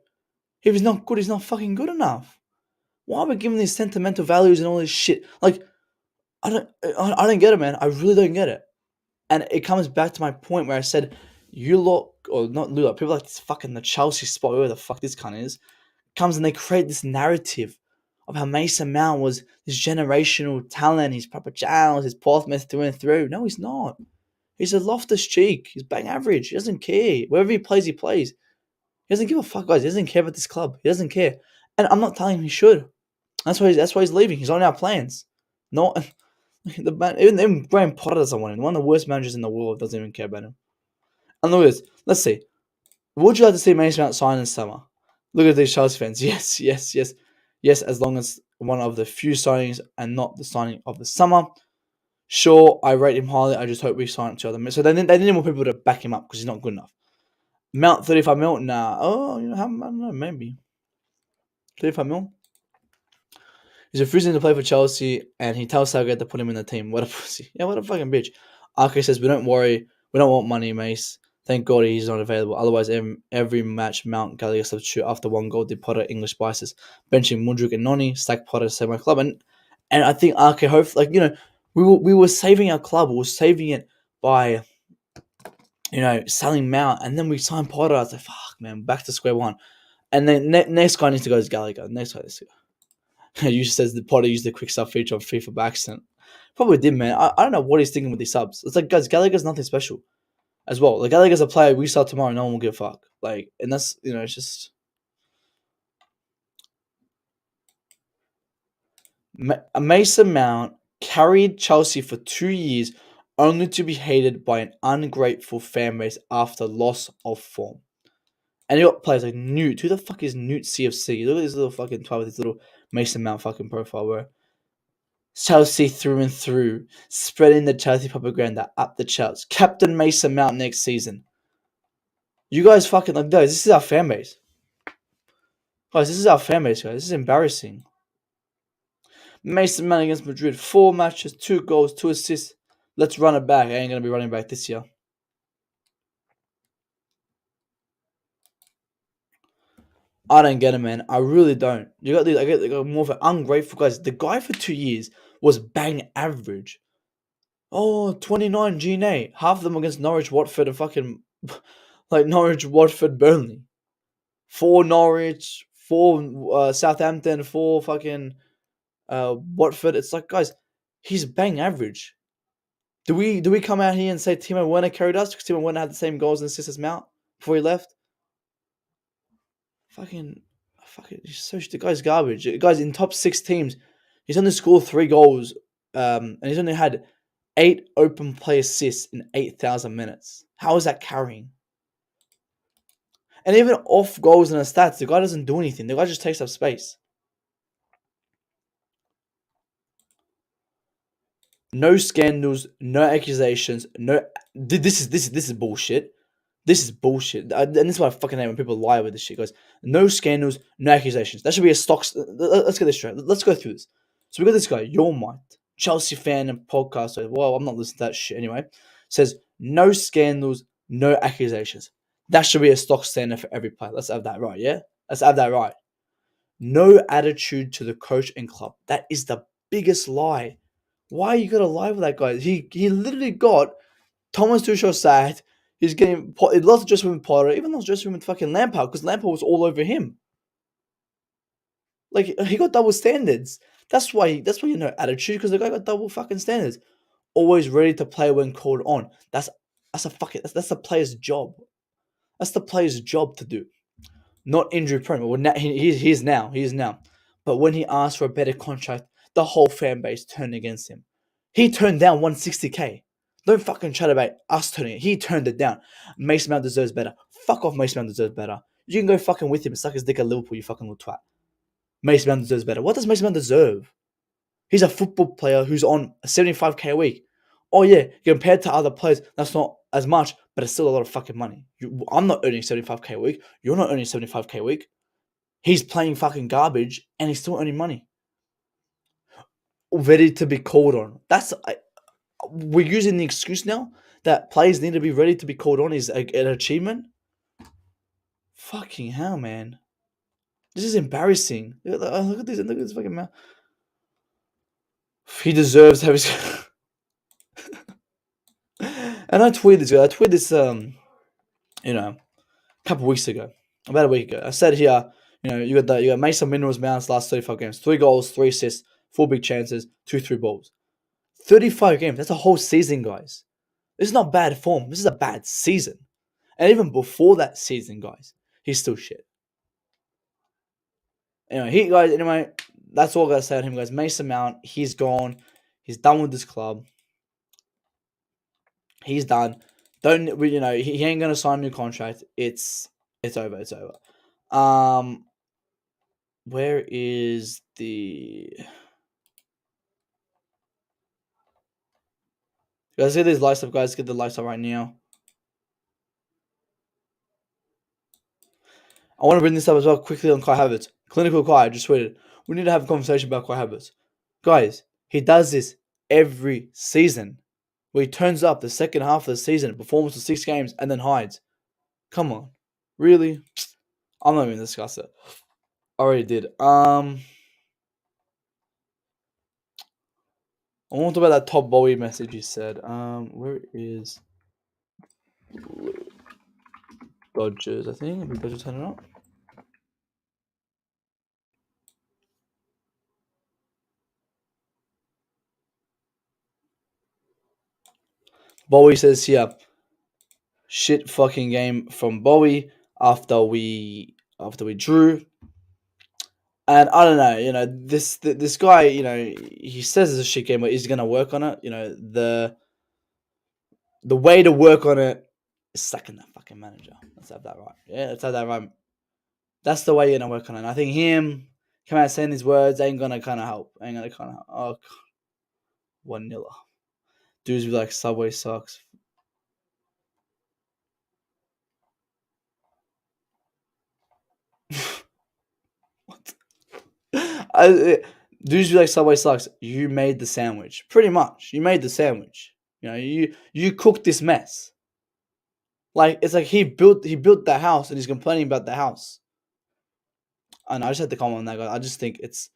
If he's not good, he's not fucking good enough. Why are we giving these sentimental values and all this shit? Like, I don't get it, man. I really don't get it. And it comes back to my point where I said, you lot, or not you lot, people like this fucking the Chelsea spot, whoever the fuck this cunt is, comes and they create this narrative of how Mason Mount was this generational talent. He's proper Giles, he's Portsmouth through and through. No, he's not. He's a Loftus Cheek. He's bang average. He doesn't care. Wherever he plays, he plays. He doesn't give a fuck, guys. He doesn't care about this club. He doesn't care. And I'm not telling him he should. That's why he's leaving. He's on our plans. Not the man. Even Graham Potter doesn't want him. One of the worst managers in the world doesn't even care about him. And look at this. Let's see. Would you like to see Mason Mount sign in summer? Look at these Chelsea fans. Yes. As long as one of the few signings and not the signing of the summer. Sure, I rate him highly. I just hope we sign to other. So they need more people to back him up because he's not good enough. Mount 35 mil. Nah. Oh, I don't know. Maybe 35 mil. He's refusing to play for Chelsea, and he tells Southgate to put him in the team. What a pussy. Yeah, what a fucking bitch. Arke says, we don't worry. We don't want money, Mace. Thank God he's not available. Otherwise, every match, Mount Gallagher substitute after one goal did Potter English biases. Benching Mudryk and Noni, stack Potter, save my club. And I think Arke, hopefully, we were saving our club. We were saving it by, selling Mount. And then we signed Potter. I was like, fuck, man, back to square one. And then next guy needs to go is Gallagher. Next guy needs to go. Usually says the Potter used the quick sub feature on FIFA by accident. Probably did, man. I don't know what he's thinking with these subs. It's like, guys, Gallagher's nothing special as well. Like, Gallagher's a player we start tomorrow, no one will give a fuck. Like, and that's, it's just... Mason Mount carried Chelsea for 2 years only to be hated by an ungrateful fan base after loss of form. And you got players like Newt. Who the fuck is Newt CFC? Look at this little fucking twat with his little Mason Mount fucking profile, bro. Chelsea through and through, spreading the Chelsea propaganda up the charts. Captain Mason Mount next season. You guys fucking like those. This is our fan base. Guys, this is our fan base, guys. This is embarrassing. Mason Mount against Madrid. 4 matches, 2 goals, 2 assists. Let's run it back. I ain't going to be running back this year. I don't get it, man. I really don't. I get more of an ungrateful guys. The guy for 2 years was bang average. Oh, 29 GNA. Half of them against Norwich, Watford, and fucking like Norwich, Watford, Burnley. 4 Norwich, 4 Southampton, 4 fucking Watford. It's like, guys, he's bang average. Do we come out here and say Timo Werner carried us because Timo Werner had the same goals and assists as Mount before he left? Fucking, he's so the guy's garbage. Guys, in top 6 teams, he's only scored 3 goals, and he's only had 8 open play assists in 8,000 minutes. How is that carrying? And even off goals and stats, the guy doesn't do anything. The guy just takes up space. No scandals, no accusations, no. This is bullshit. This is bullshit, and this is what I fucking hate when people lie with this shit. Guys, no scandals, no accusations. That should be a stock. Let's get this straight. Let's go through this. So we got this guy, Your Might, Chelsea fan and podcast. Well, I'm not listening to that shit anyway. Says no scandals, no accusations. That should be a stock standard for every player. Let's have that right, yeah. Let's have that right. No attitude to the coach and club. That is the biggest lie. Why you gotta lie with that guy? He literally got Thomas Tuchel sacked. He's getting he lost the dressing room with Potter, even lost the dressing room with fucking Lampard because Lampard was all over him. Like he got double standards. That's why you know attitude because the guy got double fucking standards. Always ready to play when called on. That's the player's job. That's the player's job to do. Not injury prone. Well, now, he is now. He is now. But when he asked for a better contract, the whole fan base turned against him. He turned down 160k. Don't fucking chat about us turning it. He turned it down. Mason Mount deserves better. Fuck off, Mason Mount deserves better. You can go fucking with him and suck his dick at Liverpool, you fucking little twat. Mason Mount deserves better. What does Mason Mount deserve? He's a football player who's on 75k a week. Oh yeah, compared to other players, that's not as much, but it's still a lot of fucking money. I'm not earning 75k a week. You're not earning 75k a week. He's playing fucking garbage and he's still earning money. Ready to be called on. We're using the excuse now that players need to be ready to be called on is an achievement. Fucking hell, man. This is embarrassing. Look at this fucking man. He deserves to have his. And I tweeted this. A couple weeks ago, about a week ago. I said here, you got Mason Mount's last 35 games, 3 goals, 3 assists, 4 big chances, 2 through balls. 35 games. That's a whole season, guys. This is not bad form. This is a bad season. And even before that season, guys, he's still shit. Anyway, that's all I gotta say on him, guys. Mason Mount, he's gone. He's done with this club. He's done. He ain't gonna sign a new contract. It's over. It's over. Where is the? Let's get these lights up, guys. Get the lights up right now. I want to bring this up as well quickly on Kai Havertz. Clinical Kai, I just tweeted. We need to have a conversation about Kai Havertz. Guys, he does this every season. Where he turns up the second half of the season, performs for 6 games, and then hides. Come on. Really? I'm not even going to discuss it. I already did. I want to talk about that top Bowie message you said. Where is Dodgers, I think. If we better turn it up. Bowie says here, shit fucking game from Bowie after we drew. And I don't know, this guy, he says it's a shit game, but he's gonna work on it. The way to work on it is sacking that fucking manager. Let's have that right. Yeah, let's have that right. That's the way you're gonna work on it. And I think him come out saying these words ain't gonna kind of help. Oh, 1-0. Dudes be like, Subway sucks. What? Dudes be like, Subway sucks. You made the sandwich. Pretty much. You made the sandwich. You cooked this mess. Like, it's like he built the house and he's complaining about the house. I know, I just had to comment on that, guy. I just think it's.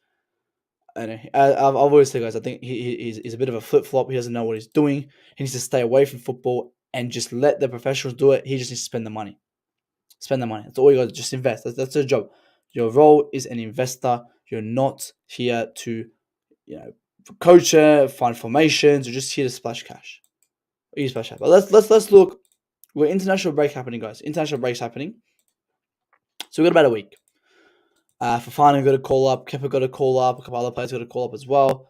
I know, I've always said, guys, I think he's a bit of a flip flop. He doesn't know what he's doing. He needs to stay away from football and just let the professionals do it. He just needs to spend the money. Spend the money. That's all you got to just invest. That's your job. Your role is an investor. You're not here to, coach, find formations. You're just here to splash cash. But let's look. We're international break happening, guys. International break's happening. So we've got about a week. Fofana got a call up. Kepa got a call up. A couple other players got a call up as well.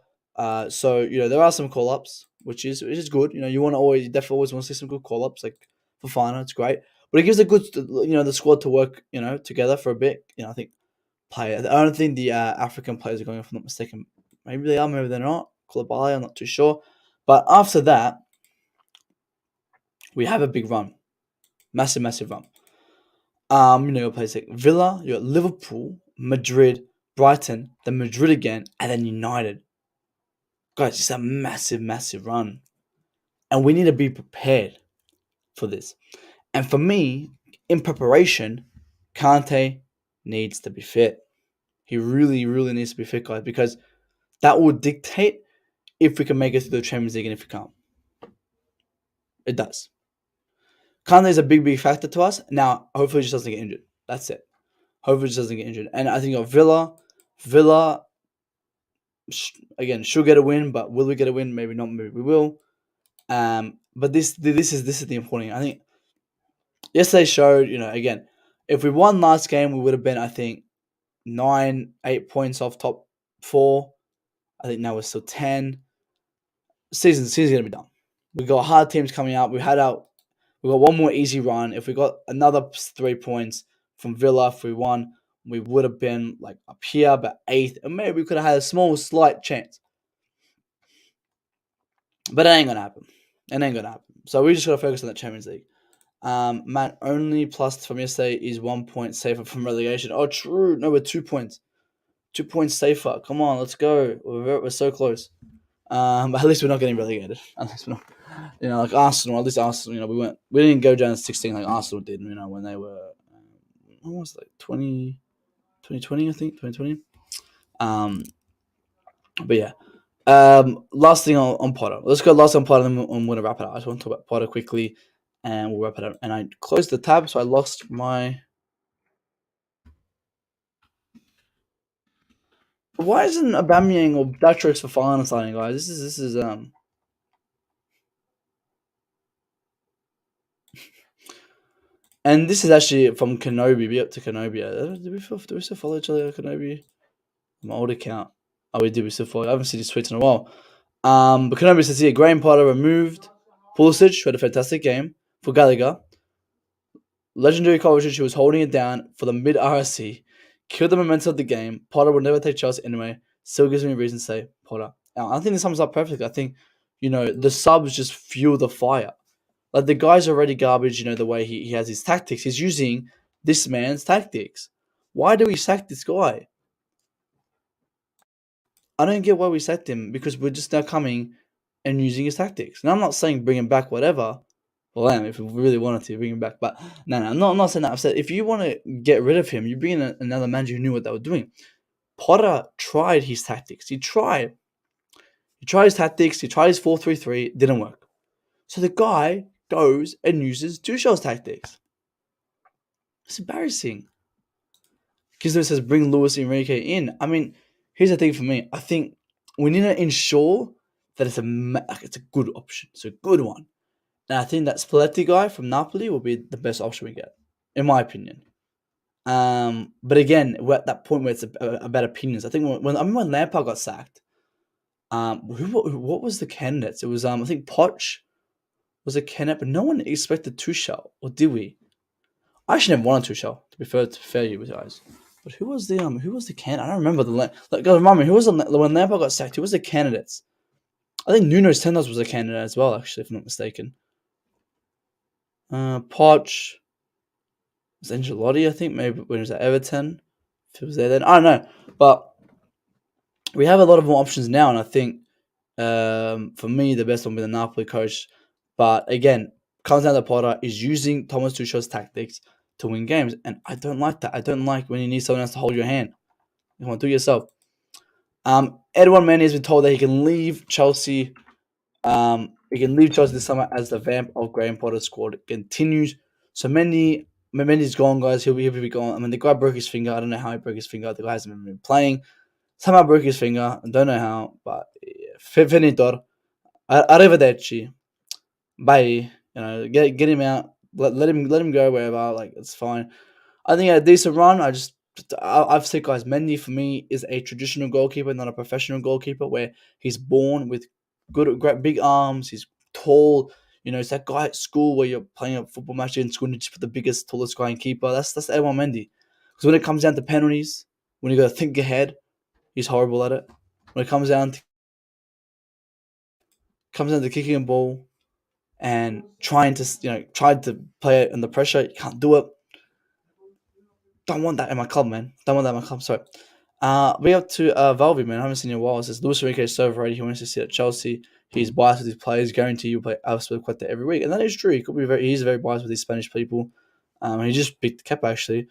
So there are some call ups, which is good. You definitely always want to see some good call ups like Fofana. It's great, but it gives a good the squad to work together for a bit. I think I don't think the African players are going, if I'm not mistaken. Maybe they are, maybe they're not. Koulibaly, I'm not too sure. But after that, we have a big run, massive run. Your place like Villa, you got Liverpool, Madrid, Brighton, then Madrid again, and then United. Guys, it's a massive run, and we need to be prepared for this. And for me, in preparation, Kante needs to be fit. He really needs to be fit, guys, because that will dictate if we can make it through the Champions League and if we can't. It does. Kante is a big factor to us. Now, hopefully, he just doesn't get injured. That's it. Hopefully, he just doesn't get injured. And I think Villa, again, should get a win, but will we get a win? Maybe not. Maybe we will. But this is the important thing. I think yesterday showed, again, if we won last game, we would have been, I think, 8 points off top 4. I think now we're still 10. Season's gonna be done. We got hard teams coming out. We got one more easy run. If we got another 3 points from Villa, if we won, we would have been like up here, but 8th, and maybe we could have had a slight chance. But it ain't gonna happen. So we just gotta focus on the Champions League. Matt, only plus from yesterday is 1 point safer from relegation. Oh, true. No, we're 2 points. 2 points safer. Come on, let's go. We're so close. But at least we're not getting relegated. At least we're not. Like Arsenal. At least Arsenal. We didn't go down to 16 like Arsenal did. When they were almost like 2020, I think 2020. But yeah. Last thing on Potter. Let's go last on Potter, and then I'm gonna wrap it up. I just want to talk about Potter quickly, and we'll wrap it up. And I closed the tab, so I lost my. Why isn't Aubameyang or Datrix for final signing, guys? This is And this is actually from Kenobi. Be up to Kenobi. Do we still follow each other, Kenobi? My old account. Oh, we do. We still follow. I haven't seen his tweets in a while. But Kenobi says here, Graham Potter removed Pulisic, who had a fantastic game, for Gallagher. Legendary Kovacic, who was holding it down for the mid-RSC, killed the momentum of the game. Potter will never take Chelsea anyway. Still gives me a reason to say Potter. I think this sums up perfectly. I think, the subs just fuel the fire. Like, the guy's already garbage, the way he has his tactics. He's using this man's tactics. Why do we sack this guy? I don't get why we sacked him, because we're just now coming and using his tactics. And I'm not saying bring him back, whatever. Well, if we really wanted to, bring him back. But no, I'm not saying that. I've said if you want to get rid of him, you bring in another manager who knew what they were doing. Potter tried his tactics. He tried his tactics. He tried his 4-3-3. Didn't work. So the guy goes and uses Tuchel's tactics. It's embarrassing. Kizner says bring Luis Enrique in. I mean, here's the thing for me. I think we need to ensure that it's a good option. It's a good one. And I think that Spalletti guy from Napoli will be the best option we get, in my opinion. But again, we're at that point where it's about opinions. I think when Lampard got sacked, what was the candidates? It was I think Poch was a candidate, but no one expected Tuchel, or did we? I actually never wanted Tuchel, to be fair to you guys. But who was the candidate? I don't remember remind me, who was when Lampard got sacked? Who was the candidates? I think Nuno Tendas was a candidate as well, actually, if I'm not mistaken. Poch was Ancelotti, I think, maybe when he was at Everton. If he was there then, I don't know. But we have a lot of more options now, and I think for me the best one will be the Napoli coach. But again, comes down to Potter is using Thomas Tuchel's tactics to win games, and I don't like that. I don't like when you need someone else to hold your hand. You want to do it yourself. Edouard Mendy has been told that he can leave Chelsea. He can leave Chelsea this summer as the vamp of Graham Potter's squad continues. So Mendy's gone, guys. He'll be gone. I mean, the guy broke his finger. I don't know how he broke his finger. The guy hasn't been playing. Somehow broke his finger. I don't know how, but finito. Arrivederci. Bye. Get him out. Let him go wherever. Like, it's fine. I think a decent run. I've said, guys, Mendy for me is a traditional goalkeeper, not a professional goalkeeper, where he's born with great big arms. He's tall. It's that guy at school where you're playing a football match in school and you just put the biggest, tallest guy in keeper. That's Edouard Mendy. Because when it comes down to penalties, when you got to think ahead, he's horrible at it. When it comes down to comes into kicking a ball and tried to play it under pressure. You can't do it. Don't want that in my club, man. Don't want that in my club. Sorry. We up to Valvey, man. I haven't seen you in a while. It says Luis Enrique is so overrated. He wants to sit at Chelsea. He's biased with his players. Guarantee you play Azpilicueta every week, and that is true. He could be he's very biased with these Spanish people. He just picked Kepa actually.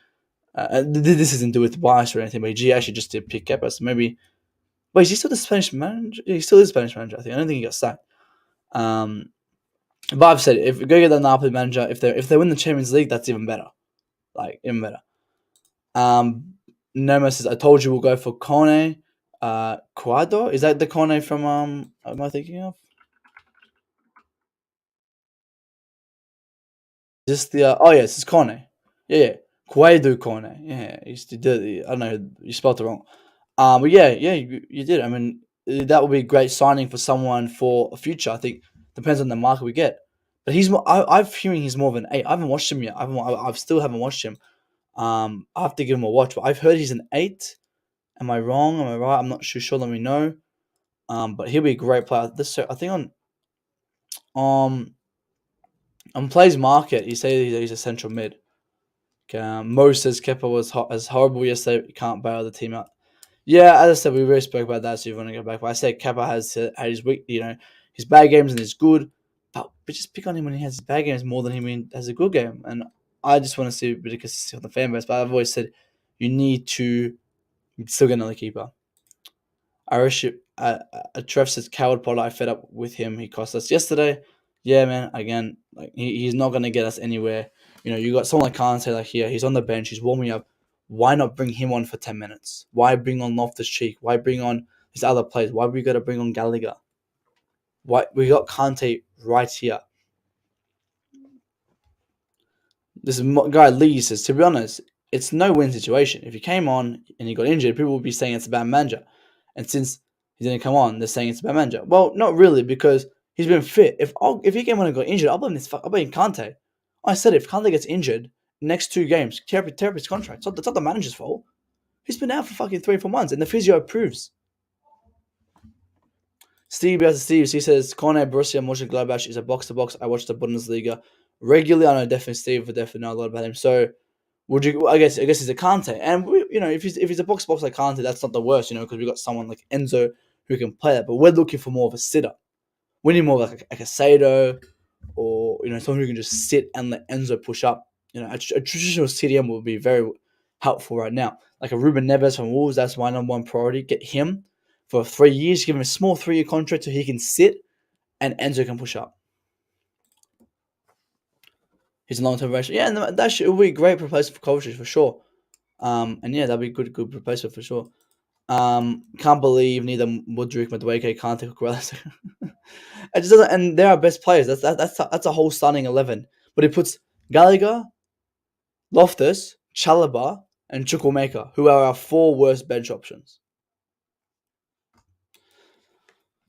This isn't to do with bias or anything, but he actually just did pick Kepa. So maybe. Wait, is he still the Spanish manager? Yeah, he still is Spanish manager. I don't think he got sacked. But I've said if we go get the Napoli manager, if they win the Champions League, that's even better. Like even better. Noma says, I told you we'll go for Kone. Quadro? Is that the Kone from am I thinking of? Is this the yes, it's Kone. Yeah. Quadro Kone. Yeah, you did. I don't know, you spelled it wrong. But yeah, you did. I mean, that would be a great signing for someone for a future. I think depends on the market we get. But he's more. I'm hearing he's more of an 8. I haven't watched him yet. I still haven't watched him. I have to give him a watch. But I've heard he's an 8. Am I wrong? Am I right? I'm not too sure. Let me know. But he'll be a great player. I think on plays market, you say he's a central mid. Mo says Kepa was horrible yesterday. You can't bail the team out. Yeah, as I said, we already spoke about that, so you want to go back. But I said Kepa has had his weak, his bad games and his good. But we just pick on him when he has his bad games more than he has a good game. And I just want to see a bit of consistency on the fan base. But I've always said you need to still get another keeper. Irish Trev says coward Potter. I fed up with him. He cost us yesterday. Yeah, man. Again, like he's not gonna get us anywhere. You got someone like Kante like here. He's on the bench. He's warming up. Why not bring him on for 10 minutes? Why bring on Loftus Cheek? Why bring on these other players? Why we got to bring on Gallagher? Why we got Kante right here? This guy Lee says, to be honest, it's no win situation. If he came on and he got injured, people would be saying it's a bad manager. And since he didn't come on, they're saying it's a bad manager. Well, not really, because he's been fit. If he came on and got injured, I'll blame Kante. I said if Kante gets injured, next 2 games, tear up his contract. It's not the manager's fault. He's been out for fucking 3-4 months, and the physio approves. Steve he says, Kone Borussia Mönchengladbach is a box-to-box. I watch the Bundesliga regularly. I know definitely Steve would definitely know a lot about him. So, would you? I guess he's a Kante, and if he's a box like Kante, that's not the worst, because we got someone like Enzo who can play that. But we're looking for more of a sitter. We need more like a Casado, or someone who can just sit and let Enzo push up. A traditional CDM would be very helpful right now. Like a Ruben Neves from Wolves, that's my number one priority. Get him for 3 years, give him a small 3-year contract so he can sit and Enzo can push up. He's a long-term relation. Yeah, and that should be a great replacement for Kovacic for sure. And yeah, that'd be a good replacement for sure. Can't believe neither Mudryk, Madueke, can't take Kukurela. It just doesn't, and they're our best players. That's a whole starting 11. But he puts Gallagher, Loftus, Chalobah, and Chukwuemeka, who are our 4 worst bench options.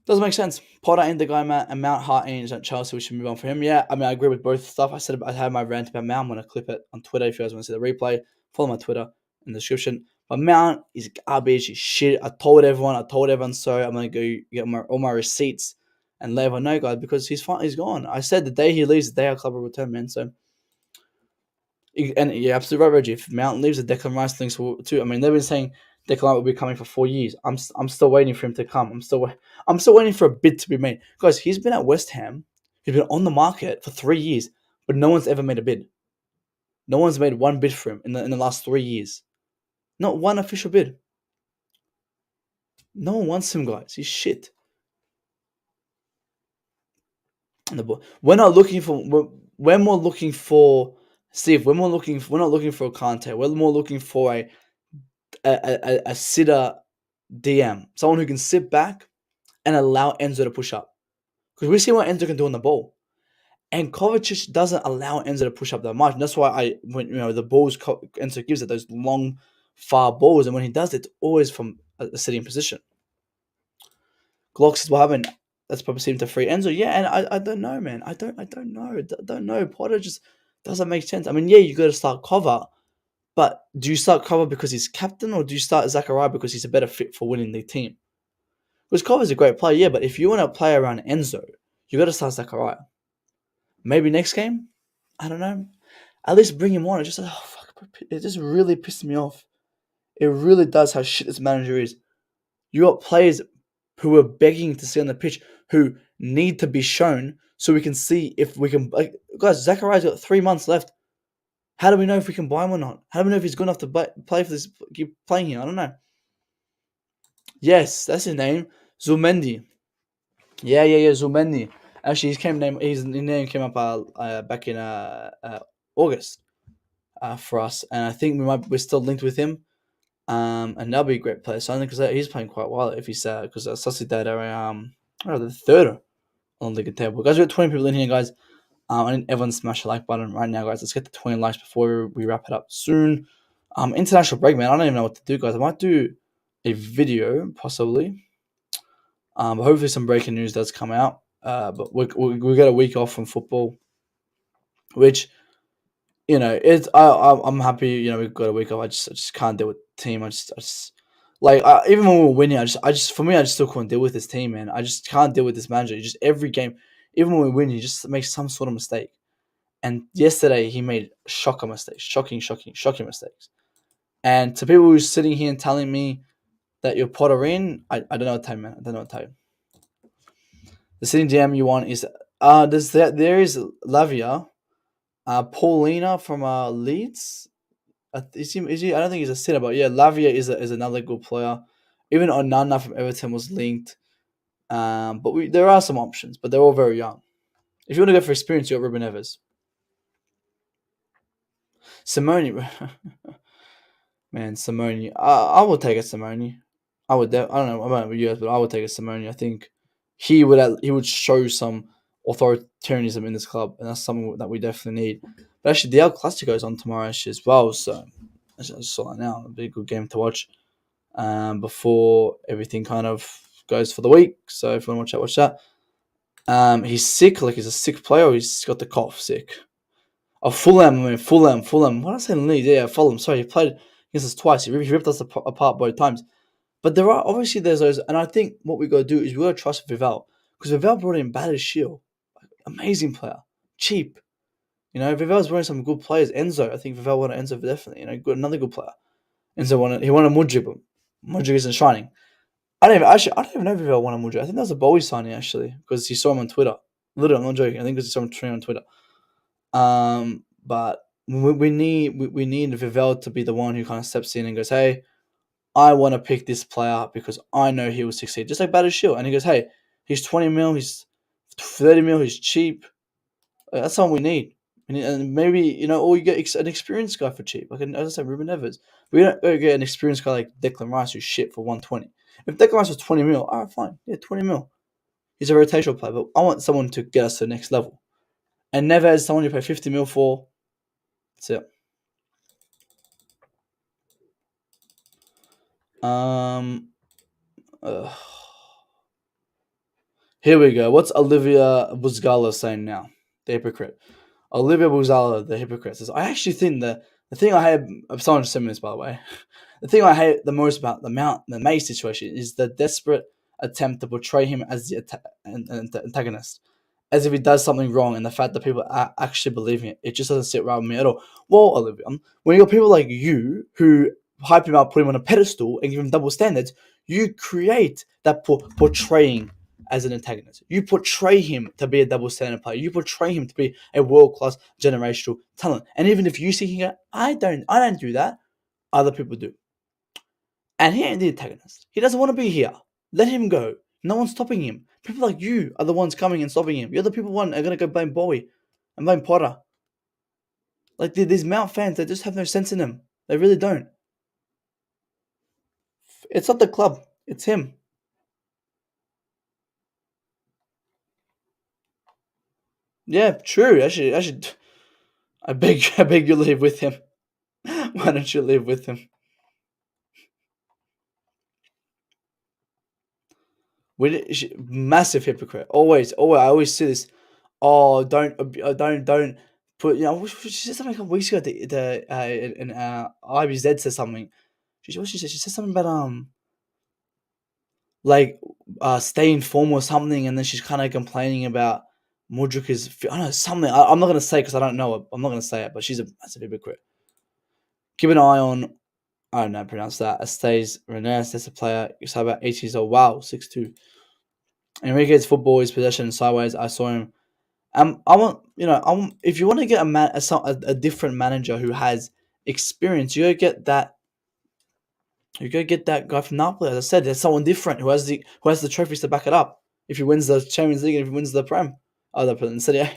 Doesn't make sense. Potter ain't the guy, and Mount Hart ain't at Chelsea. We should move on for him. Yeah, I mean, I agree with both stuff. I had my rant about Mount. I'm going to clip it on Twitter if you guys want to see the replay. Follow my Twitter in the description. But Mount is garbage. He's shit. I told everyone so. I'm going to go get all my receipts and let everyone know, guys, because he's gone. I said the day he leaves, the day our club will return, man. So, and you're absolutely right, Reggie. If Mount leaves, the Declan Rice things will too. I mean, they've been saying Declan Rice will be coming for 4 years. I'm still waiting for him to come. I'm still waiting for a bid to be made. Guys, he's been at West Ham. He's been on the market for 3 years, but no one's ever made a bid. No one's made one bid for him in the last 3 years. Not one official bid. No one wants him, guys. He's shit. We're not looking for. We're more looking for Steve. We're not looking for a Kante. We're more looking for a sitter DM, someone who can sit back and allow Enzo to push up. Because we see what Enzo can do on the ball. And Kovacic doesn't allow Enzo to push up that much. And that's why when the balls Enzo gives it, those long, far balls, and when he does it, it's always from a sitting position. Glock says, what happened? That's probably seemed to free Enzo. Yeah, and I don't know, man. I don't know. Potter just doesn't make sense. I mean, yeah, you got to start Kova, but do you start Kova because he's captain, or do you start Zachariah because he's a better fit for winning the team? Because Kova's a great player, yeah, but if you want to play around Enzo, You got to start Zachariah. Maybe next game, I don't know. At least bring him on. It just really pissed me off. It really does how shit this manager is. You got players who are begging to see on the pitch who need to be shown so we can see if we can. Like, guys, Zachariah's got 3 months left. How do we know if we can buy him or not? How do we know if he's good enough to play for this? Keep playing here. I don't know. Yes, that's his name, Zulmendi. Yeah, Zulmendi. Actually, his name came up back in August for us, and I think we're still linked with him. And that'll be a great player. So I think because he's playing quite well if he's because Sociedad are the third on the league table. Guys, we've got 20 people in here, guys. I need everyone to smash the like button right now, guys. Let's get to 20 likes before we wrap it up soon. International break, man. I don't even know what to do, guys. I might do a video possibly. But hopefully some breaking news does come out. But we got a week off from football, which it's I'm happy. We've got a week off. I just can't deal with the team. I just like even when we were winning, I just still couldn't deal with this team, man. I just can't deal with this manager. Just every game, even when we win, he just makes some sort of mistake. And yesterday he made shocking mistakes. And to people who's sitting here and telling me that you're Potterin, I don't know what to tell you, man. I don't know what to tell you. The sitting DM you want is there is Lavia, Paulina from Leeds. Is he? I don't think he's a sitter, but yeah, Lavia is another good player. Even Onana from Everton was linked. But there are some options, but they're all very young. If you want to go for experience, you got Ruben Neves. Simone, man, Simone. I will take a Simone. I would. I don't know about you guys, but I would take a Simone. I think he would show some authoritarianism in this club, and that's something that we definitely need. But actually, the El Clasico is on tomorrow actually as well, so I just saw that now. It'll be a good game to watch before everything kind of goes for the week. So if you want to watch that. He's sick, like he's a sick player. Or he's got the cough, sick. Oh, Fulham. What did I say? Leeds? Yeah, Fulham. Sorry, he played against us twice. He ripped us apart both times. But there's those, and I think what we got to do is we got to trust Vival because Vival brought in Bad as Shield, amazing player, cheap. Vival's brought in some good players. Enzo, I think Vival wanted Enzo definitely. Another good player. Enzo wanted Mudryk, but Mudryk isn't shining. I don't even know if Vival wanted Mudryk. I think that was a Bowie signing actually because he saw him on Twitter. Literally, I'm not joking. I think because he saw him tweeting on Twitter. But we need Vival to be the one who kind of steps in and goes, hey, I want to pick this player because I know he will succeed. Just like Bad as Shield. And he goes, hey, he's 20 mil, he's 30 mil, he's cheap. That's all we need. And maybe, or you get an experienced guy for cheap. Like, as I said, Ruben Neves. We don't go get an experienced guy like Declan Rice who's shit for 120. If Declan Rice was 20 mil, all right, fine. Yeah, 20 mil. He's a rotational player, but I want someone to get us to the next level. And Neves, someone you pay 50 mil for. That's it. Here we go. What's Olivia Buzgala saying now? The hypocrite. Olivia Buzgala, the hypocrite, says, I actually think the thing I hate, someone just sent me this, by the way. The thing I hate the most about the May situation is the desperate attempt to portray him as the antagonist, as if he does something wrong, and the fact that people are actually believing it. It just doesn't sit right with me at all. Well, Olivia, when you got people like you who hype him up, put him on a pedestal, and give him double standards, you create that portraying as an antagonist. You portray him to be a double standard player. You portray him to be a world-class generational talent. And even if you see him, I don't do that. Other people do. And he ain't the antagonist. He doesn't want to be here. Let him go. No one's stopping him. People like you are the ones coming and stopping him. You're the people are going to go blame Bowie and blame Potter. Like these Mount fans, they just have no sense in them. They really don't. It's not the club. It's him. Yeah, true. Actually, I beg you live with him. Why don't you live with him? Massive hypocrite. Always. I always see this. Oh, don't put. She said something a couple weeks ago. In IBZ said something. She said something about like stay in form or something, and then she's kind of complaining about Mudryk is. I don't know something. I'm not gonna say because I don't know it. I'm not gonna say it, but she's a massive hypocrite. Keep an eye on. I don't know how to pronounce that. Estes Renes, that's a player. He's about 8 years old. Wow, 6'2". Enrique's football is possession sideways. I saw him. I want if you want to get a different manager who has experience, you gotta get that. You gotta get that guy from Napoli. As I said, there's someone different who has the trophies to back it up. If he wins the Champions League and if he wins the Prem, instead of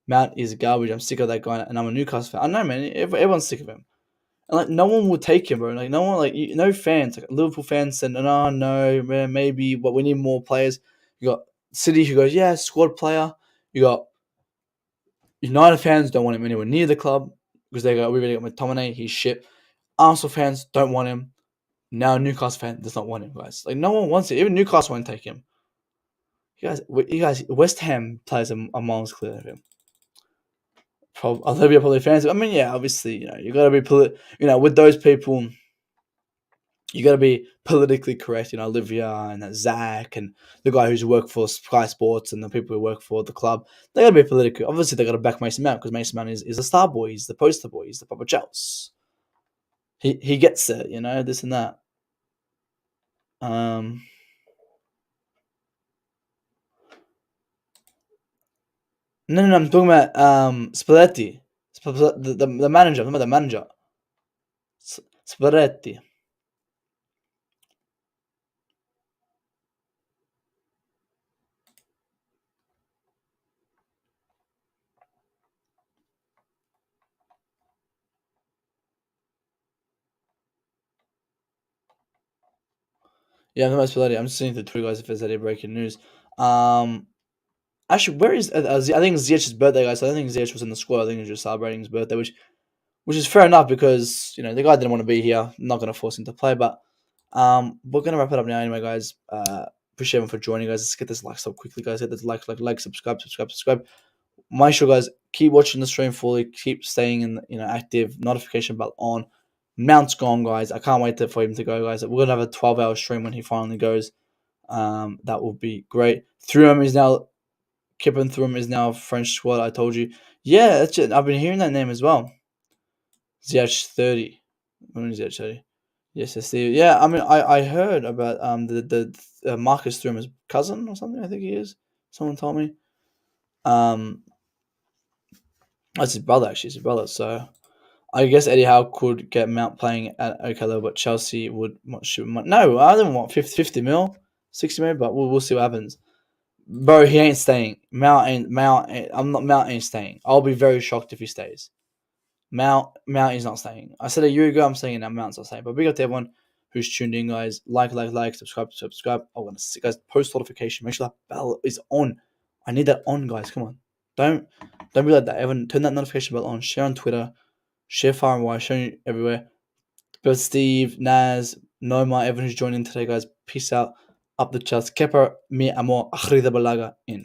Mount is garbage. I'm sick of that guy, and I'm a Newcastle fan. I know, man. Everyone's sick of him, and like no one will take him, bro. Like no one, no fans. Like Liverpool fans said, no, man, maybe, but we need more players. You got City who goes, yeah, squad player. You got United fans don't want him anywhere near the club because they go, we really got McTominay, he's shit. Arsenal fans don't want him. Now Newcastle fan does not want him, guys. Like no one wants it. Even Newcastle won't take him. You guys, West Ham players are miles clear of him. Olivia probably fans. I mean, yeah, obviously, you got to be with those people. You got to be politically correct. Olivia and Zach and the guy who's worked for Sky Sports and the people who work for the club. They got to be political. Obviously, they got to back Mason Mount because Mason Mount is a star boy. He's the poster boy. He's the Papa Chelsea. He gets it. This and that. No, I'm talking about Spalletti. The manager. I'm talking about the manager. Spalletti. Yeah, I'm talking about Spalletti. I'm just seeing the Twitter, guys, if there's any breaking news. Actually, where is I think Ziyech's birthday, guys. So I don't think Ziyech was in the squad. I think he was just celebrating his birthday, which is fair enough because the guy didn't want to be here. I'm not going to force him to play, but we're going to wrap it up now anyway, guys. Appreciate everyone for joining, guys. Let's get this likes up quickly, guys. Hit this like, subscribe. Make sure, guys, keep watching the stream fully. Keep staying in active. Notification bell on. Mount's gone, guys. I can't wait for him to go, guys. We're going to have a 12-hour stream when he finally goes. That will be great. Thuram is now... Kepa Thuram is now French squad, I told you. Yeah, that's it. I've been hearing that name as well. Ziyech 30. When is Ziyech 30? Yes, I see. Yeah, I mean, I heard about the Marcus Thuram's cousin or something. I think he is. Someone told me. That's his brother, actually. His brother. So I guess Eddie Howe could get Mount playing at OK level, but Chelsea would no. I don't want 50 mil, 60 mil, but we'll see what happens. Bro, he ain't staying. Mount ain't staying. I'll be very shocked if he stays. Mount is not staying. I said a year ago, I'm saying now Mount's not staying. But big up to everyone who's tuned in, guys. Like, subscribe. I want to see, guys, post notification. Make sure that bell is on. I need that on, guys. Come on. Don't be like that. Everyone, turn that notification bell on. Share on Twitter. Share far and wide. Share it everywhere. But Steve, Naz, Noma, everyone who's joining today, guys. Peace out. Up the Chelsea. Kepa, mi amor, Akhrida Balaga in.